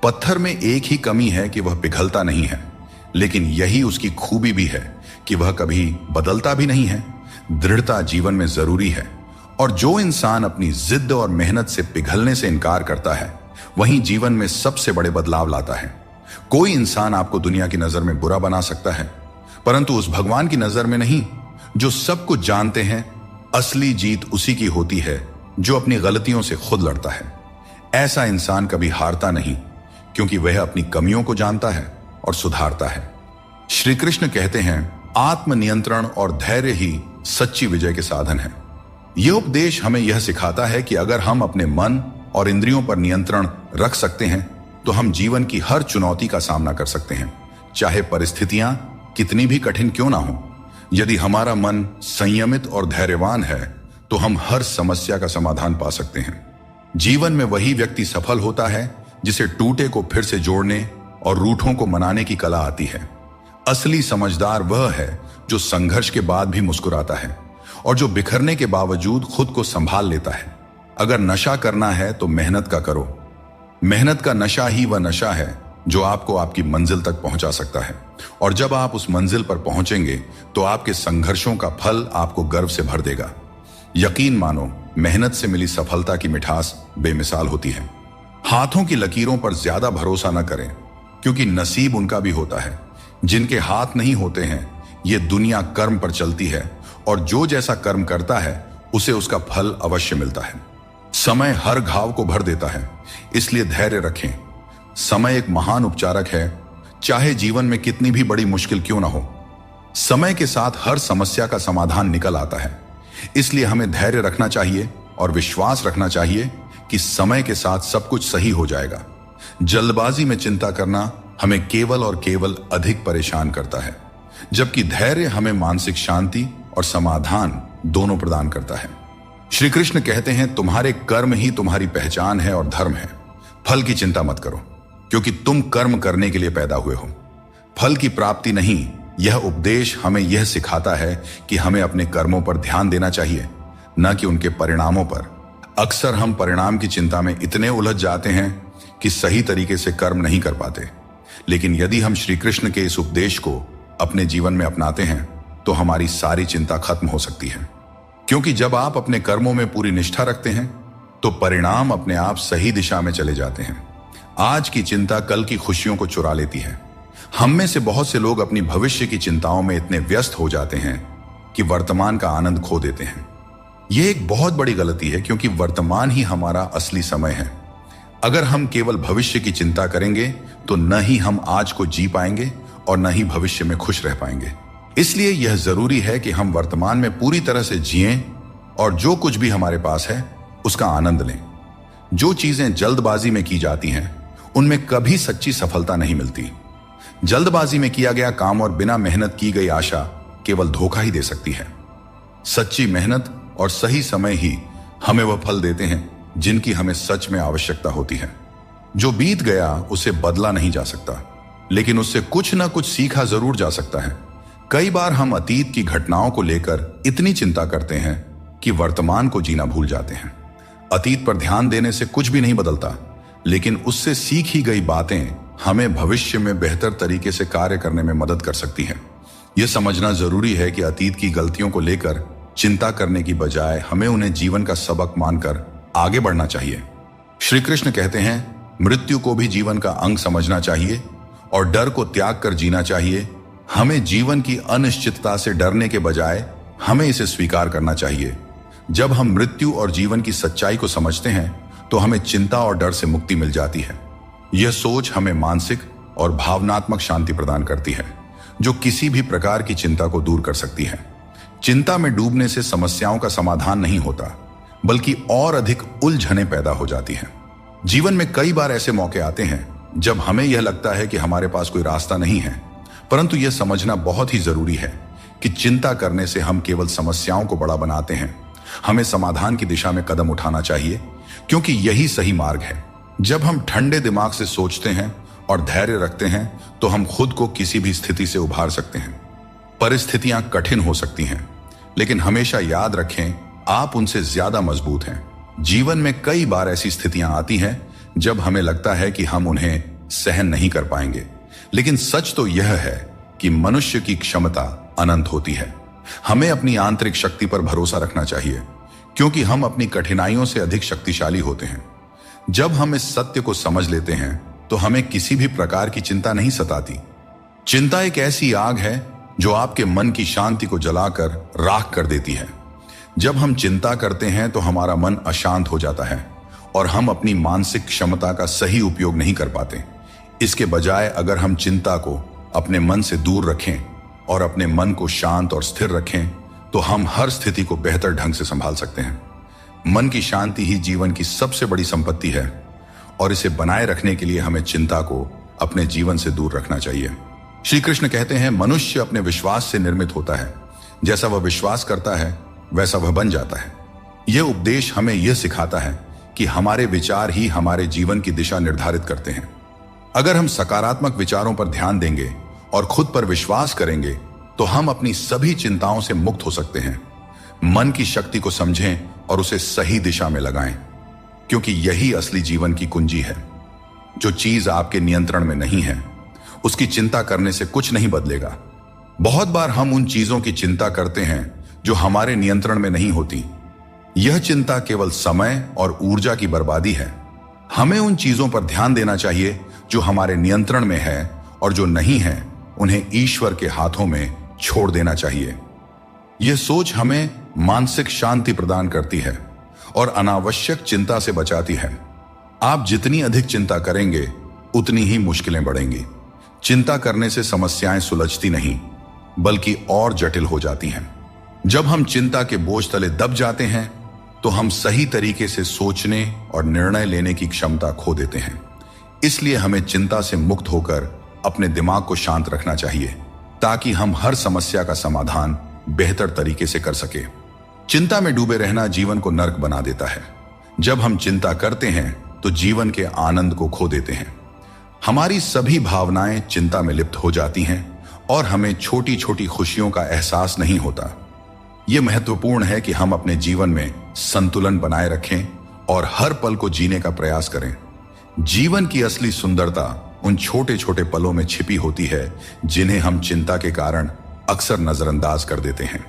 पत्थर में एक ही कमी है कि वह पिघलता नहीं है, लेकिन यही उसकी खूबी भी है कि वह कभी बदलता भी नहीं है। दृढ़ता जीवन में जरूरी है, और जो इंसान अपनी जिद और मेहनत से पिघलने से इनकार करता है वहीं जीवन में सबसे बड़े बदलाव लाता है। कोई इंसान आपको दुनिया की नजर में बुरा बना सकता है, परंतु उस भगवान की नजर में नहीं जो सब कुछ जानते हैं। असली जीत उसी की होती है जो अपनी गलतियों से खुद लड़ता है। ऐसा इंसान कभी हारता नहीं, क्योंकि वह अपनी कमियों को जानता है और सुधारता है। श्री कृष्ण कहते हैं आत्मनियंत्रण और धैर्य ही सच्ची विजय के साधन है। यह उपदेश हमें यह सिखाता है कि अगर हम अपने मन और इंद्रियों पर नियंत्रण रख सकते हैं तो हम जीवन की हर चुनौती का सामना कर सकते हैं, चाहे परिस्थितियां कितनी भी कठिन क्यों ना हो। यदि हमारा मन संयमित और धैर्यवान है तो हम हर समस्या का समाधान पा सकते हैं। जीवन में वही व्यक्ति सफल होता है जिसे टूटे को फिर से जोड़ने और रूठों को मनाने की कला आती है। असली समझदार वह है जो संघर्ष के बाद भी मुस्कुराता है और जो बिखरने के बावजूद खुद को संभाल लेता है। अगर नशा करना है तो मेहनत का करो। मेहनत का नशा ही वह नशा है जो आपको आपकी मंजिल तक पहुंचा सकता है, और जब आप उस मंजिल पर पहुंचेंगे तो आपके संघर्षों का फल आपको गर्व से भर देगा। यकीन मानो, मेहनत से मिली सफलता की मिठास बेमिसाल होती है। हाथों की लकीरों पर ज्यादा भरोसा न करें, क्योंकि नसीब उनका भी होता है। जिनके हाथ नहीं होते हैं, ये दुनिया कर्म पर चलती है, और जो जैसा कर्म करता है उसे उसका फल अवश्य मिलता है। समय हर घाव को भर देता है, इसलिए धैर्य रखें। समय एक महान उपचारक है, चाहे जीवन में कितनी भी बड़ी मुश्किल क्यों ना हो। समय के साथ हर समस्या का समाधान निकल आता है, इसलिए हमें धैर्य रखना चाहिए और विश्वास रखना चाहिए कि समय के साथ सब कुछ सही हो जाएगा। जल्दबाजी में चिंता करना हमें केवल और केवल अधिक परेशान करता है, जबकि धैर्य हमें मानसिक शांति और समाधान दोनों प्रदान करता है। श्री कृष्ण कहते हैं तुम्हारे कर्म ही तुम्हारी पहचान है और धर्म है। फल की चिंता मत करो, क्योंकि तुम कर्म करने के लिए पैदा हुए हो, फल की प्राप्ति नहीं। यह उपदेश हमें यह सिखाता है कि हमें अपने कर्मों पर ध्यान देना चाहिए, न कि उनके परिणामों पर। अक्सर हम परिणाम की चिंता में इतने उलझ जाते हैं कि सही तरीके से कर्म नहीं कर पाते। लेकिन यदि हम श्री कृष्ण के इस उपदेश को अपने जीवन में अपनाते हैं तो हमारी सारी चिंता खत्म हो सकती है, क्योंकि जब आप अपने कर्मों में पूरी निष्ठा रखते हैं तो परिणाम अपने आप सही दिशा में चले जाते हैं। आज की चिंता कल की खुशियों को चुरा लेती है। हम में से बहुत से लोग अपनी भविष्य की चिंताओं में इतने व्यस्त हो जाते हैं कि वर्तमान का आनंद खो देते हैं। यह एक बहुत बड़ी गलती है, क्योंकि वर्तमान ही हमारा असली समय है। अगर हम केवल भविष्य की चिंता करेंगे तो न ही हम आज को जी पाएंगे और न ही भविष्य में खुश रह पाएंगे। इसलिए यह जरूरी है कि हम वर्तमान में पूरी तरह से जिएं और जो कुछ भी हमारे पास है उसका आनंद लें। जो चीजें जल्दबाजी में की जाती हैं उनमें कभी सच्ची सफलता नहीं मिलती। जल्दबाजी में किया गया काम और बिना मेहनत की गई आशा केवल धोखा ही दे सकती है। सच्ची मेहनत और सही समय ही हमें वह फल देते हैं जिनकी हमें सच में आवश्यकता होती है। जो बीत गया उसे बदला नहीं जा सकता, लेकिन उससे कुछ ना कुछ सीखा जरूर जा सकता है। कई बार हम अतीत की घटनाओं को लेकर इतनी चिंता करते हैं कि वर्तमान को जीना भूल जाते हैं। अतीत पर ध्यान देने से कुछ भी नहीं बदलता, लेकिन उससे सीखी गई बातें हमें भविष्य में बेहतर तरीके से कार्य करने में मदद कर सकती हैं। यह समझना जरूरी है कि अतीत की गलतियों को लेकर चिंता करने की बजाय हमें उन्हें जीवन का सबक मानकर आगे बढ़ना चाहिए। श्री कृष्ण कहते हैं, मृत्यु को भी जीवन का अंग समझना चाहिए और डर को त्याग कर जीना चाहिए। हमें जीवन की अनिश्चितता से डरने के बजाय हमें इसे स्वीकार करना चाहिए। जब हम मृत्यु और जीवन की सच्चाई को समझते हैं तो हमें चिंता और डर से मुक्ति मिल जाती है। यह सोच हमें मानसिक और भावनात्मक शांति प्रदान करती है, जो किसी भी प्रकार की चिंता को दूर कर सकती है। चिंता में डूबने से समस्याओं का समाधान नहीं होता, बल्कि और अधिक उलझनें पैदा हो जाती हैं। जीवन में कई बार ऐसे मौके आते हैं जब हमें यह लगता है कि हमारे पास कोई रास्ता नहीं है, परंतु यह समझना बहुत ही जरूरी है कि चिंता करने से हम केवल समस्याओं को बड़ा बनाते हैं। हमें समाधान की दिशा में कदम उठाना चाहिए, क्योंकि यही सही मार्ग है। जब हम ठंडे दिमाग से सोचते हैं और धैर्य रखते हैं तो हम खुद को किसी भी स्थिति से उभार सकते हैं। परिस्थितियां कठिन हो सकती हैं, लेकिन हमेशा याद रखें, आप उनसे ज्यादा मजबूत हैं। जीवन में कई बार ऐसी स्थितियां आती हैं जब हमें लगता है कि हम उन्हें सहन नहीं कर पाएंगे, लेकिन सच तो यह है कि मनुष्य की क्षमता अनंत होती है। हमें अपनी आंतरिक शक्ति पर भरोसा रखना चाहिए, क्योंकि हम अपनी कठिनाइयों से अधिक शक्तिशाली होते हैं। जब हम इस सत्य को समझ लेते हैं तो हमें किसी भी प्रकार की चिंता नहीं सताती। चिंता एक ऐसी आग है जो आपके मन की शांति को जलाकर राख कर देती है। जब हम चिंता करते हैं तो हमारा मन अशांत हो जाता है और हम अपनी मानसिक क्षमता का सही उपयोग नहीं कर पाते। इसके बजाय अगर हम चिंता को अपने मन से दूर रखें और अपने मन को शांत और स्थिर रखें तो हम हर स्थिति को बेहतर ढंग से संभाल सकते हैं। मन की शांति ही जीवन की सबसे बड़ी संपत्ति है और इसे बनाए रखने के लिए हमें चिंता को अपने जीवन से दूर रखना चाहिए। श्री कृष्ण कहते हैं, मनुष्य अपने विश्वास से निर्मित होता है। जैसा वह विश्वास करता है वैसा वह बन जाता है। यह उपदेश हमें यह सिखाता है कि हमारे विचार ही हमारे जीवन की दिशा निर्धारित करते हैं। अगर हम सकारात्मक विचारों पर ध्यान देंगे और खुद पर विश्वास करेंगे तो हम अपनी सभी चिंताओं से मुक्त हो सकते हैं। मन की शक्ति को समझें और उसे सही दिशा में लगाएं, क्योंकि यही असली जीवन की कुंजी है। जो चीज आपके नियंत्रण में नहीं है उसकी चिंता करने से कुछ नहीं बदलेगा। बहुत बार हम उन चीजों की चिंता करते हैं जो हमारे नियंत्रण में नहीं होती। यह चिंता केवल समय और ऊर्जा की बर्बादी है। हमें उन चीजों पर ध्यान देना चाहिए जो हमारे नियंत्रण में है, और जो नहीं है उन्हें ईश्वर के हाथों में छोड़ देना चाहिए। यह सोच हमें मानसिक शांति प्रदान करती है और अनावश्यक चिंता से बचाती है। आप जितनी अधिक चिंता करेंगे उतनी ही मुश्किलें बढ़ेंगी। चिंता करने से समस्याएं सुलझती नहीं, बल्कि और जटिल हो जाती हैं। जब हम चिंता के बोझ तले दब जाते हैं तो हम सही तरीके से सोचने और निर्णय लेने की क्षमता खो देते हैं। इसलिए हमें चिंता से मुक्त होकर अपने दिमाग को शांत रखना चाहिए, ताकि हम हर समस्या का समाधान बेहतर तरीके से कर सके। चिंता में डूबे रहना जीवन को नर्क बना देता है। जब हम चिंता करते हैं तो जीवन के आनंद को खो देते हैं। हमारी सभी भावनाएं चिंता में लिप्त हो जाती हैं और हमें छोटी छोटी खुशियों का एहसास नहीं होता। यह महत्वपूर्ण है कि हम अपने जीवन में संतुलन बनाए रखें और हर पल को जीने का प्रयास करें। जीवन की असली सुंदरता उन छोटे छोटे पलों में छिपी होती है जिन्हें हम चिंता के कारण अक्सर नजरअंदाज कर देते हैं।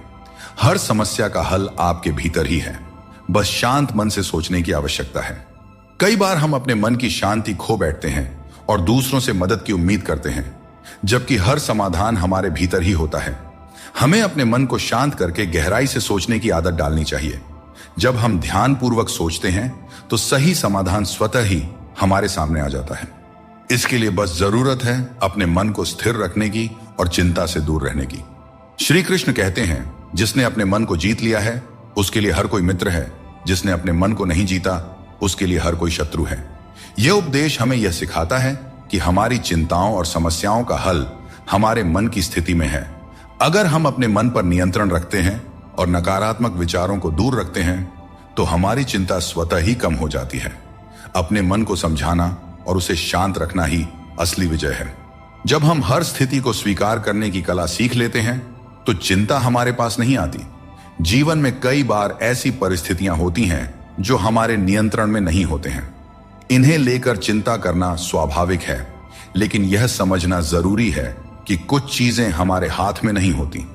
हर समस्या का हल आपके भीतर ही है, बस शांत मन से सोचने की आवश्यकता है। कई बार हम अपने मन की शांति खो बैठते हैं और दूसरों से मदद की उम्मीद करते हैं, जबकि हर समाधान हमारे भीतर ही होता है। हमें अपने मन को शांत करके गहराई से सोचने की आदत डालनी चाहिए। जब हम ध्यानपूर्वक सोचते हैं तो सही समाधान स्वतः ही हमारे सामने आ जाता है। इसके लिए बस जरूरत है अपने मन को स्थिर रखने की और चिंता से दूर रहने की। श्री कृष्ण कहते हैं, जिसने अपने मन को जीत लिया है उसके लिए हर कोई मित्र है, जिसने अपने मन को नहीं जीता उसके लिए हर कोई शत्रु है। यह उपदेश हमें यह सिखाता है कि हमारी चिंताओं और समस्याओं का हल हमारे मन की स्थिति में है। अगर हम अपने मन पर नियंत्रण रखते हैं और नकारात्मक विचारों को दूर रखते हैं तो हमारी चिंता स्वतः ही कम हो जाती है। अपने मन को समझाना और उसे शांत रखना ही असली विजय है। जब हम हर स्थिति को स्वीकार करने की कला सीख लेते हैं तो चिंता हमारे पास नहीं आती। जीवन में कई बार ऐसी परिस्थितियां होती हैं जो हमारे नियंत्रण में नहीं होते हैं। इन्हें लेकर चिंता करना स्वाभाविक है, लेकिन यह समझना जरूरी है कि कुछ चीजें हमारे हाथ में नहीं होती।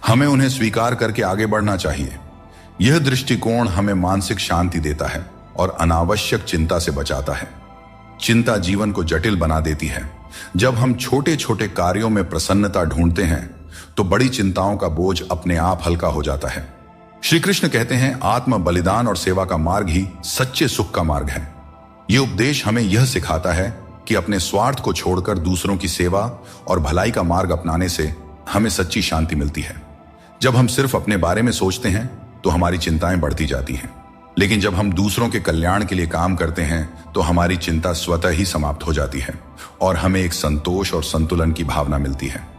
हमें उन्हें स्वीकार करके आगे बढ़ना चाहिए। यह दृष्टिकोण हमें मानसिक शांति देता है और अनावश्यक चिंता से बचाता है। चिंता जीवन को जटिल बना देती है। जब हम छोटे छोटे कार्यों में प्रसन्नता ढूंढते हैं तो बड़ी चिंताओं का बोझ अपने आप हल्का हो जाता है। श्री कृष्ण कहते हैं, आत्म बलिदान और सेवा का मार्ग ही सच्चे सुख का मार्ग है। यह उपदेश हमें यह सिखाता है कि अपने स्वार्थ को छोड़कर दूसरों की सेवा और भलाई का मार्ग अपनाने से हमें सच्ची शांति मिलती है। जब हम सिर्फ अपने बारे में सोचते हैं तो हमारी चिंताएं बढ़ती जाती हैं, लेकिन जब हम दूसरों के कल्याण के लिए काम करते हैं तो हमारी चिंता स्वतः ही समाप्त हो जाती है और हमें एक संतोष और संतुलन की भावना मिलती है।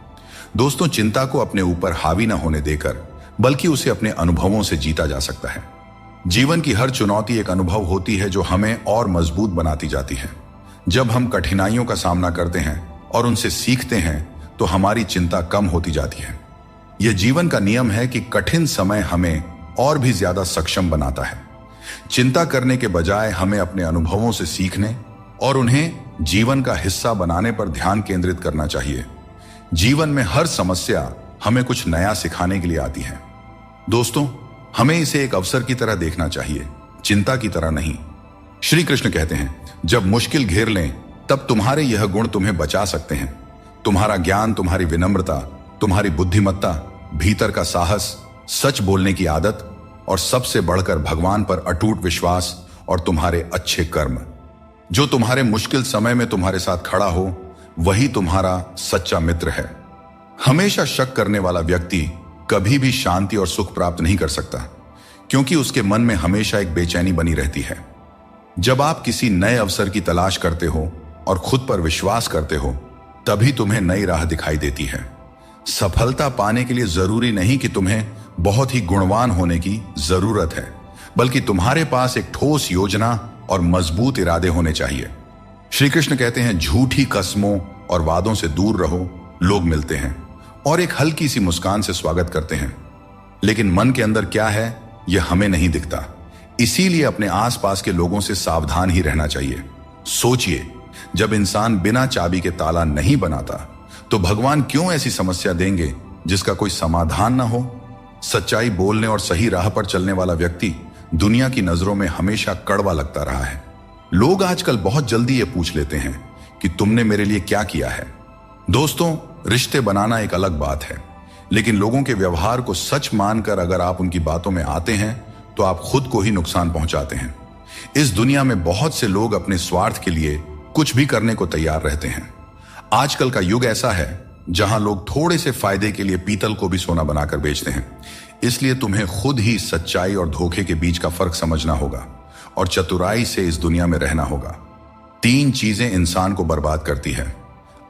दोस्तों, चिंता को अपने ऊपर हावी न होने देकर बल्कि उसे अपने अनुभवों से जीता जा सकता है। जीवन की हर चुनौती एक अनुभव होती है जो हमें और मजबूत बनाती जाती है। जब हम कठिनाइयों का सामना करते हैं और उनसे सीखते हैं तो हमारी चिंता कम होती जाती है। यह जीवन का नियम है कि कठिन समय हमें और भी ज्यादा सक्षम बनाता है। चिंता करने के बजाय हमें अपने अनुभवों से सीखने और उन्हें जीवन का हिस्सा बनाने पर ध्यान केंद्रित करना चाहिए। जीवन में हर समस्या हमें कुछ नया सिखाने के लिए आती है। दोस्तों, हमें इसे एक अवसर की तरह देखना चाहिए, चिंता की तरह नहीं। श्री कृष्ण कहते हैं, जब मुश्किल घेर लें तब तुम्हारे यह गुण तुम्हें बचा सकते हैं। तुम्हारा ज्ञान, तुम्हारी विनम्रता, तुम्हारी बुद्धिमत्ता, भीतर का साहस, सच बोलने की आदत और सबसे बढ़कर भगवान पर अटूट विश्वास और तुम्हारे अच्छे कर्म। जो तुम्हारे मुश्किल समय में तुम्हारे साथ खड़ा हो वही तुम्हारा सच्चा मित्र है। हमेशा शक करने वाला व्यक्ति कभी भी शांति और सुख प्राप्त नहीं कर सकता, क्योंकि उसके मन में हमेशा एक बेचैनी बनी रहती है। जब आप किसी नए अवसर की तलाश करते हो और खुद पर विश्वास करते हो तभी तुम्हें नई राह दिखाई देती है। सफलता पाने के लिए जरूरी नहीं कि तुम्हें बहुत ही गुणवान होने की जरूरत है, बल्कि तुम्हारे पास एक ठोस योजना और मजबूत इरादे होने चाहिए। श्री कृष्ण कहते हैं, झूठी कस्मों और वादों से दूर रहो। लोग मिलते हैं और एक हल्की सी मुस्कान से स्वागत करते हैं, लेकिन मन के अंदर क्या है यह हमें नहीं दिखता। इसीलिए अपने आसपास के लोगों से सावधान ही रहना चाहिए। सोचिए, जब इंसान बिना चाबी के ताला नहीं बनाता तो भगवान क्यों ऐसी समस्या देंगे जिसका कोई समाधान ना हो। सच्चाई बोलने और सही राह पर चलने वाला व्यक्ति दुनिया की नजरों में हमेशा कड़वा लगता रहा है। लोग आजकल बहुत जल्दी ये पूछ लेते हैं कि तुमने मेरे लिए क्या किया है। दोस्तों, रिश्ते बनाना एक अलग बात है, लेकिन लोगों के व्यवहार को सच मानकर अगर आप उनकी बातों में आते हैं तो आप खुद को ही नुकसान पहुंचाते हैं। इस दुनिया में बहुत से लोग अपने स्वार्थ के लिए कुछ भी करने को तैयार रहते हैं। आजकल का युग ऐसा है जहां लोग थोड़े से फायदे के लिए पीतल को भी सोना बनाकर बेचते हैं। इसलिए तुम्हें खुद ही सच्चाई और धोखे के बीच का फर्क समझना होगा और चतुराई से इस दुनिया में रहना होगा। 3 चीजें इंसान को बर्बाद करती है: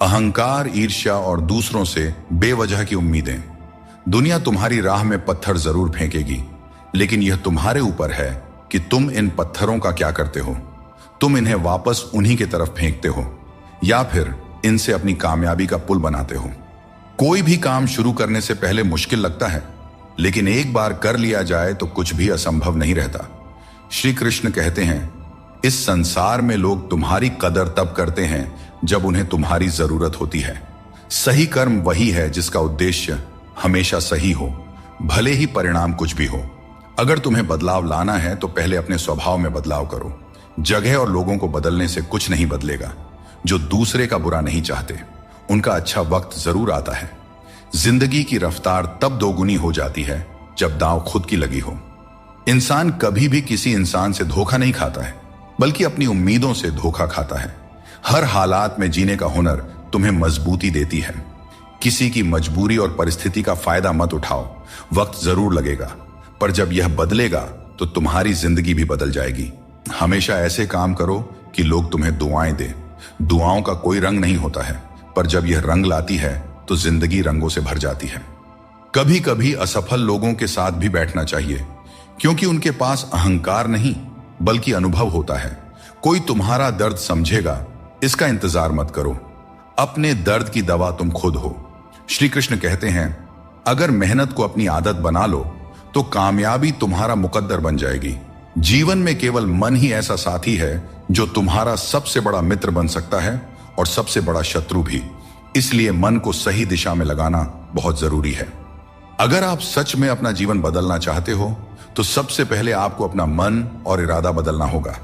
अहंकार, ईर्ष्या और दूसरों से बेवजह की उम्मीदें। दुनिया तुम्हारी राह में पत्थर जरूर फेंकेगी, लेकिन यह तुम्हारे ऊपर है कि तुम इन पत्थरों का क्या करते हो। तुम इन्हें वापस उन्हीं की तरफ फेंकते हो या फिर इनसे अपनी कामयाबी का पुल बनाते हो। कोई भी काम शुरू करने से पहले मुश्किल लगता है, लेकिन एक बार कर लिया जाए तो कुछ भी असंभव नहीं रहता। श्री कृष्ण कहते हैं, इस संसार में लोग तुम्हारी कदर तब करते हैं जब उन्हें तुम्हारी जरूरत होती है। सही कर्म वही है जिसका उद्देश्य हमेशा सही हो, भले ही परिणाम कुछ भी हो। अगर तुम्हें बदलाव लाना है तो पहले अपने स्वभाव में बदलाव करो। जगह और लोगों को बदलने से कुछ नहीं बदलेगा। जो दूसरे का बुरा नहीं चाहते उनका अच्छा वक्त जरूर आता है। जिंदगी की रफ्तार तब दोगुनी हो जाती है जब दांव खुद की लगी हो। इंसान कभी भी किसी इंसान से धोखा नहीं खाता है, बल्कि अपनी उम्मीदों से धोखा खाता है। हर हालात में जीने का हुनर तुम्हें मजबूती देती है। किसी की मजबूरी और परिस्थिति का फायदा मत उठाओ। वक्त जरूर लगेगा, पर जब यह बदलेगा तो तुम्हारी जिंदगी भी बदल जाएगी। हमेशा ऐसे काम करो कि लोग तुम्हें दुआएं दें। दुआओं का कोई रंग नहीं होता है, पर जब यह रंग लाती है तो जिंदगी रंगों से भर जाती है। कभी कभी असफल लोगों के साथ भी बैठना चाहिए, क्योंकि उनके पास अहंकार नहीं बल्कि अनुभव होता है। कोई तुम्हारा दर्द समझेगा, इसका इंतजार मत करो। अपने दर्द की दवा तुम खुद हो। श्री कृष्ण कहते हैं, अगर मेहनत को अपनी आदत बना लो तो कामयाबी तुम्हारा मुकद्दर बन जाएगी। जीवन में केवल मन ही ऐसा साथी है जो तुम्हारा सबसे बड़ा मित्र बन सकता है और सबसे बड़ा शत्रु भी। इसलिए मन को सही दिशा में लगाना बहुत जरूरी है। अगर आप सच में अपना जीवन बदलना चाहते हो तो सबसे पहले आपको अपना मन और इरादा बदलना होगा,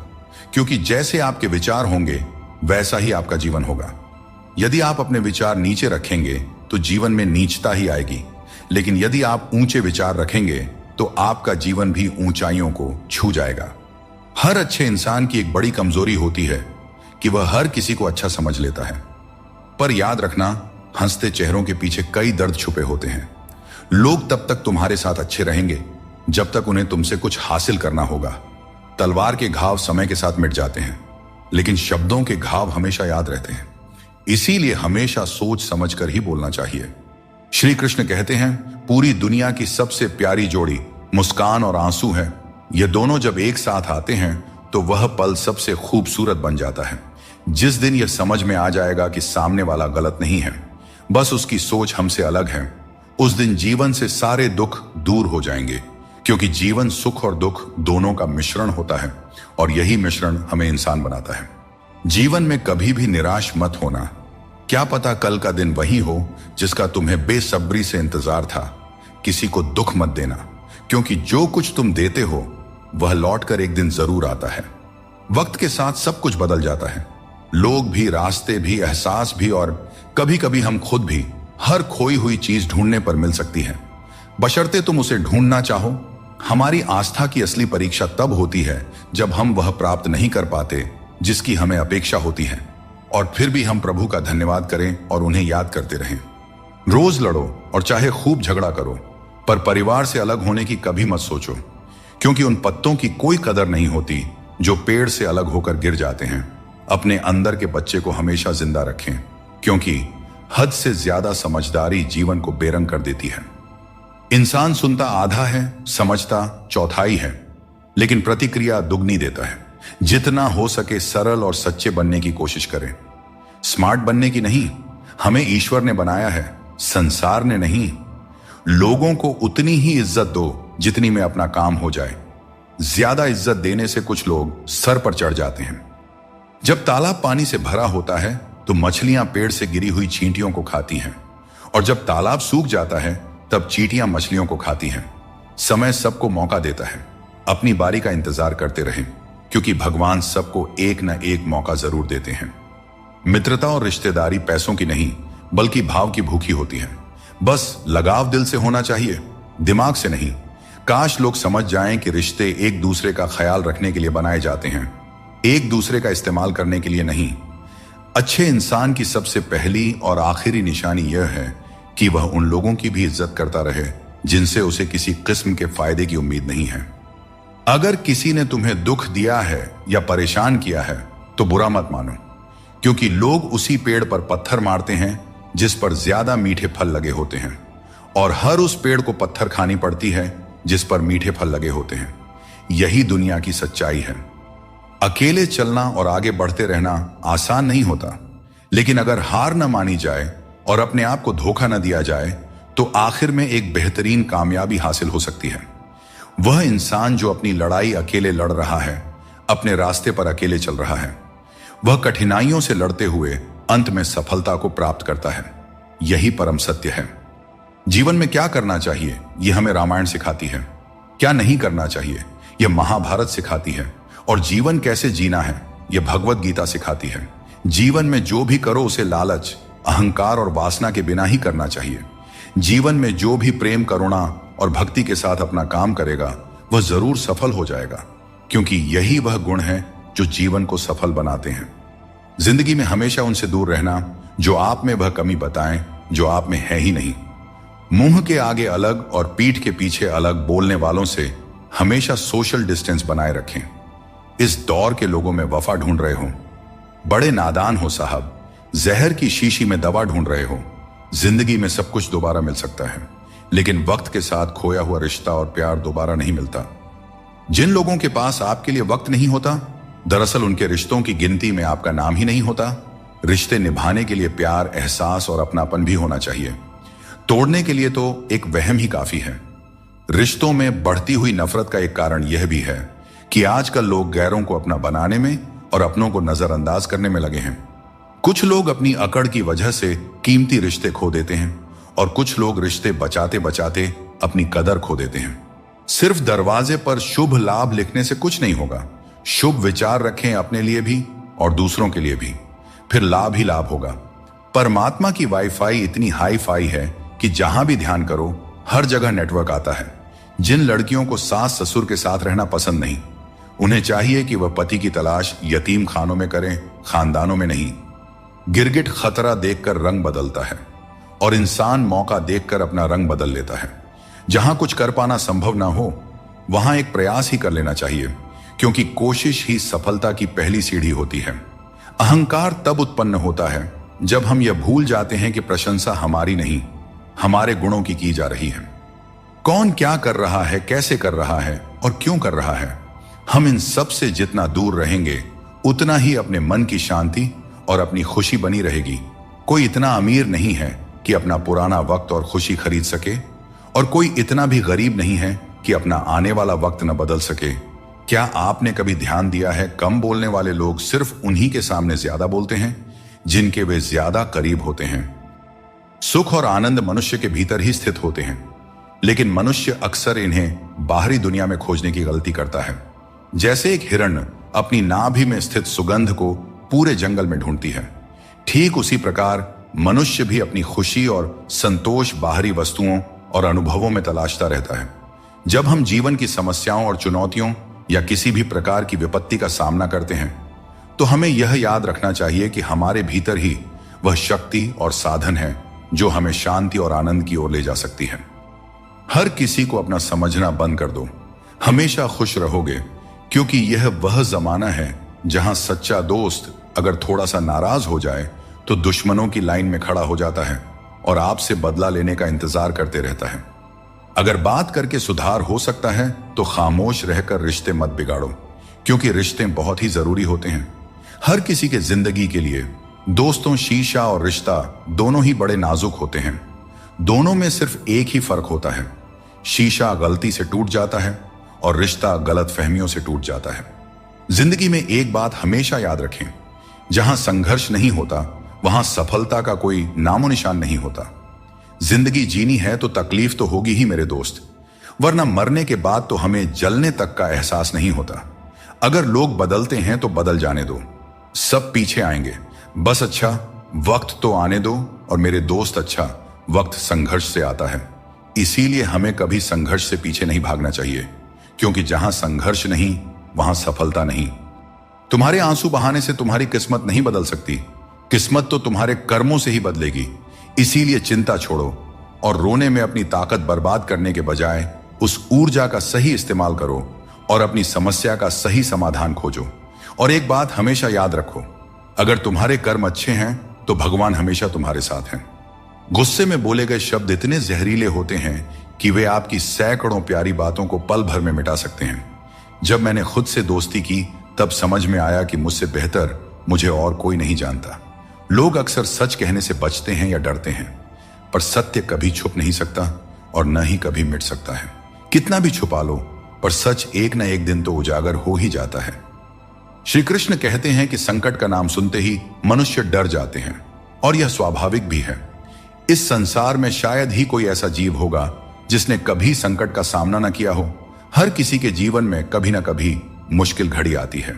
क्योंकि जैसे आपके विचार होंगे वैसा ही आपका जीवन होगा। यदि आप अपने विचार नीचे रखेंगे तो जीवन में नीचता ही आएगी, लेकिन यदि आप ऊंचे विचार रखेंगे तो आपका जीवन भी ऊंचाइयों को छू जाएगा। हर अच्छे इंसान की एक बड़ी कमजोरी होती है कि वह हर किसी को अच्छा समझ लेता है, पर याद रखना, हंसते चेहरों के पीछे कई दर्द छुपे होते हैं। लोग तब तक तुम्हारे साथ अच्छे रहेंगे जब तक उन्हें तुमसे कुछ हासिल करना होगा। तलवार के घाव समय के साथ मिट जाते हैं, लेकिन शब्दों के घाव हमेशा याद रहते हैं। इसीलिए हमेशा सोच समझ कर ही बोलना चाहिए। श्री कृष्ण कहते हैं, पूरी दुनिया की सबसे प्यारी जोड़ी मुस्कान और आंसू है। ये दोनों जब एक साथ आते हैं तो वह पल सबसे खूबसूरत बन जाता है। जिस दिन यह समझ में आ जाएगा कि सामने वाला गलत नहीं है, बस उसकी सोच हमसे अलग है, उस दिन जीवन से सारे दुख दूर हो जाएंगे। क्योंकि जीवन सुख और दुख दोनों का मिश्रण होता है और यही मिश्रण हमें इंसान बनाता है। जीवन में कभी भी निराश मत होना। क्या पता कल का दिन वही हो जिसका तुम्हें बेसब्री से इंतजार था। किसी को दुख मत देना, क्योंकि जो कुछ तुम देते हो वह लौटकर एक दिन जरूर आता है। वक्त के साथ सब कुछ बदल जाता है, लोग भी, रास्ते भी, एहसास भी, और कभी कभी हम खुद भी। हर खोई हुई चीज ढूंढने पर मिल सकती है, बशर्ते तुम उसे ढूंढना चाहो। हमारी आस्था की असली परीक्षा तब होती है जब हम वह प्राप्त नहीं कर पाते जिसकी हमें अपेक्षा होती है, और फिर भी हम प्रभु का धन्यवाद करें और उन्हें याद करते रहें। रोज लड़ो और चाहे खूब झगड़ा करो, पर परिवार से अलग होने की कभी मत सोचो, क्योंकि उन पत्तों की कोई कदर नहीं होती जो पेड़ से अलग होकर गिर जाते हैं। अपने अंदर के बच्चे को हमेशा जिंदा रखें, क्योंकि हद से ज्यादा समझदारी जीवन को बेरंग कर देती है। इंसान सुनता आधा है, समझता चौथाई है, लेकिन प्रतिक्रिया दुगनी देता है। जितना हो सके सरल और सच्चे बनने की कोशिश करें। स्मार्ट बनने की नहीं, हमें ईश्वर ने बनाया है, संसार ने नहीं। लोगों को उतनी ही इज्जत दो जितनी में अपना काम हो जाए। ज्यादा इज्जत देने से कुछ लोग सर पर चढ़ जाते हैं। जब तालाब पानी से भरा होता है तो मछलियां पेड़ से गिरी हुई चींटियों को खाती हैं, और जब तालाब सूख जाता है तब चींटियां मछलियों को खाती हैं। समय सबको मौका देता है, अपनी बारी का इंतजार करते रहें, क्योंकि भगवान सबको एक न एक मौका जरूर देते हैं। मित्रता और रिश्तेदारी पैसों की नहीं बल्कि भाव की भूखी होती है। बस लगाव दिल से होना चाहिए, दिमाग से नहीं। काश लोग समझ जाएं कि रिश्ते एक दूसरे का ख्याल रखने के लिए बनाए जाते हैं, एक दूसरे का इस्तेमाल करने के लिए नहीं। अच्छे इंसान की सबसे पहली और आखिरी निशानी यह है कि वह उन लोगों की भी इज्जत करता रहे जिनसे उसे किसी किस्म के फायदे की उम्मीद नहीं है। अगर किसी ने तुम्हें दुख दिया है या परेशान किया है तो बुरा मत मानो, क्योंकि लोग उसी पेड़ पर पत्थर मारते हैं जिस पर ज्यादा मीठे फल लगे होते हैं, और हर उस पेड़ को पत्थर खानी पड़ती है जिस पर मीठे फल लगे होते हैं। यही दुनिया की सच्चाई है। अकेले चलना और आगे बढ़ते रहना आसान नहीं होता, लेकिन अगर हार न मानी जाए और अपने आप को धोखा न दिया जाए तो आखिर में एक बेहतरीन कामयाबी हासिल हो सकती है। वह इंसान जो अपनी लड़ाई अकेले लड़ रहा है, अपने रास्ते पर अकेले चल रहा है, वह कठिनाइयों से लड़ते हुए अंत में सफलता को प्राप्त करता है। यही परम सत्य है। जीवन में क्या करना चाहिए यह हमें रामायण सिखाती है, क्या नहीं करना चाहिए यह महाभारत सिखाती है, और जीवन कैसे जीना है यह भगवत गीता सिखाती है। जीवन में जो भी करो उसे लालच, अहंकार और वासना के बिना ही करना चाहिए। जीवन में जो भी प्रेम, करुणा और भक्ति के साथ अपना काम करेगा वह जरूर सफल हो जाएगा, क्योंकि यही वह गुण है जो जीवन को सफल बनाते हैं। जिंदगी में हमेशा उनसे दूर रहना जो आप में वह कमी बताएं जो आप में है ही नहीं। मुंह के आगे अलग और पीठ के पीछे अलग बोलने वालों से हमेशा सोशल डिस्टेंस बनाए रखें। इस दौर के लोगों में वफा ढूंढ रहे हो, बड़े नादान हो साहब। जहर की शीशी में दवा ढूंढ रहे हो। जिंदगी में सब कुछ दोबारा मिल सकता है, लेकिन वक्त के साथ खोया हुआ रिश्ता और प्यार दोबारा नहीं मिलता। जिन लोगों के पास आपके लिए वक्त नहीं होता, दरअसल उनके रिश्तों की गिनती में आपका नाम ही नहीं होता। रिश्ते निभाने के लिए प्यार, एहसास और अपनापन भी होना चाहिए। तोड़ने के लिए तो एक वहम ही काफी है। रिश्तों में बढ़ती हुई नफरत का एक कारण यह भी है कि आजकल लोग गैरों को अपना बनाने में और अपनों को नजरअंदाज करने में लगे हैं। कुछ लोग अपनी अकड़ की वजह से कीमती रिश्ते खो देते हैं और कुछ लोग रिश्ते बचाते बचाते अपनी कदर खो देते हैं। सिर्फ दरवाजे पर शुभ लाभ लिखने से कुछ नहीं होगा। शुभ विचार रखें अपने लिए भी और दूसरों के लिए भी, फिर लाभ ही लाभ होगा। परमात्मा की वाईफाई इतनी हाई फाई है कि जहां भी ध्यान करो हर जगह नेटवर्क आता है। जिन लड़कियों को सास ससुर के साथ रहना पसंद नहीं, उन्हें चाहिए कि वह पति की तलाश यतीम खानों में करें, खानदानों में नहीं। गिरगिट खतरा देखकर रंग बदलता है और इंसान मौका देखकर अपना रंग बदल लेता है। जहां कुछ कर पाना संभव ना हो वहां एक प्रयास ही कर लेना चाहिए, क्योंकि कोशिश ही सफलता की पहली सीढ़ी होती है। अहंकार तब उत्पन्न होता है जब हम यह भूल जाते हैं कि प्रशंसा हमारी नहीं, हमारे गुणों की जा रही है। कौन क्या कर रहा है, कैसे कर रहा है और क्यों कर रहा है, हम इन सब से जितना दूर रहेंगे उतना ही अपने मन की शांति और अपनी खुशी बनी रहेगी। कोई इतना अमीर नहीं है कि अपना पुराना वक्त और खुशी खरीद सके, और कोई इतना भी गरीब नहीं है कि अपना आने वाला वक्त न बदल सके। क्या आपने कभी ध्यान दिया है, कम बोलने वाले लोग सिर्फ उन्हीं के सामने ज्यादा बोलते हैं जिनके वे ज्यादा करीब होते हैं। सुख और आनंद मनुष्य के भीतर ही स्थित होते हैं, लेकिन मनुष्य अक्सर इन्हें बाहरी दुनिया में खोजने की गलती करता है। जैसे एक हिरण अपनी नाभि में स्थित सुगंध को पूरे जंगल में ढूंढती है, ठीक उसी प्रकार मनुष्य भी अपनी खुशी और संतोष बाहरी वस्तुओं और अनुभवों में तलाशता रहता है। जब हम जीवन की समस्याओं और चुनौतियों या किसी भी प्रकार की विपत्ति का सामना करते हैं, तो हमें यह याद रखना चाहिए कि हमारे भीतर ही वह शक्ति और साधन है जो हमें शांति और आनंद की ओर ले जा सकती है। हर किसी को अपना समझना बंद कर दो, हमेशा खुश रहोगे, क्योंकि यह वह जमाना है जहां सच्चा दोस्त अगर थोड़ा सा नाराज हो जाए तो दुश्मनों की लाइन में खड़ा हो जाता है और आपसे बदला लेने का इंतजार करते रहता है। अगर बात करके सुधार हो सकता है तो खामोश रहकर रिश्ते मत बिगाड़ो, क्योंकि रिश्ते बहुत ही जरूरी होते हैं। हर किसी के जिंदगी के लिए दोस्तों, शीशा और रिश्ता दोनों ही बड़े नाजुक होते हैं। दोनों में सिर्फ एक ही फर्क होता है, शीशा गलती से टूट जाता है और रिश्ता गलत फहमियों से टूट जाता है। जिंदगी में एक बात हमेशा याद रखें, जहां संघर्ष नहीं होता वहां सफलता का कोई नामो निशान नहीं होता। जिंदगी जीनी है तो तकलीफ तो होगी ही मेरे दोस्त, वरना मरने के बाद तो हमें जलने तक का एहसास नहीं होता। अगर लोग बदलते हैं तो बदल जाने दो, सब पीछे आएंगे। बस अच्छा वक्त तो आने दो, और मेरे दोस्त अच्छा वक्त संघर्ष से आता है। इसीलिए हमें कभी संघर्ष से पीछे नहीं भागना चाहिए, क्योंकि जहां संघर्ष नहीं वहां सफलता नहीं। तुम्हारे आंसू बहाने से तुम्हारी किस्मत नहीं बदल सकती, किस्मत तो तुम्हारे कर्मों से ही बदलेगी। इसीलिए चिंता छोड़ो और रोने में अपनी ताकत बर्बाद करने के बजाय उस ऊर्जा का सही इस्तेमाल करो और अपनी समस्या का सही समाधान खोजो। और एक बात हमेशा याद रखो, अगर तुम्हारे कर्म अच्छे हैं तो भगवान हमेशा तुम्हारे साथ हैं। गुस्से में बोले गए शब्द इतने जहरीले होते हैं कि वे आपकी सैकड़ों प्यारी बातों को पल भर में मिटा सकते हैं। जब मैंने खुद से दोस्ती की तब समझ में आया कि मुझसे बेहतर मुझे और कोई नहीं जानता। लोग अक्सर सच कहने से बचते हैं या डरते हैं, पर सत्य कभी छुप नहीं सकता और न ही कभी मिट सकता है। कितना भी छुपा लो, पर सच एक न एक दिन तो उजागर हो ही जाता है। श्री कृष्ण कहते हैं कि संकट का नाम सुनते ही मनुष्य डर जाते हैं, और यह स्वाभाविक भी है। इस संसार में शायद ही कोई ऐसा जीव होगा जिसने कभी संकट का सामना न किया हो। हर किसी के जीवन में कभी न कभी मुश्किल घड़ी आती है,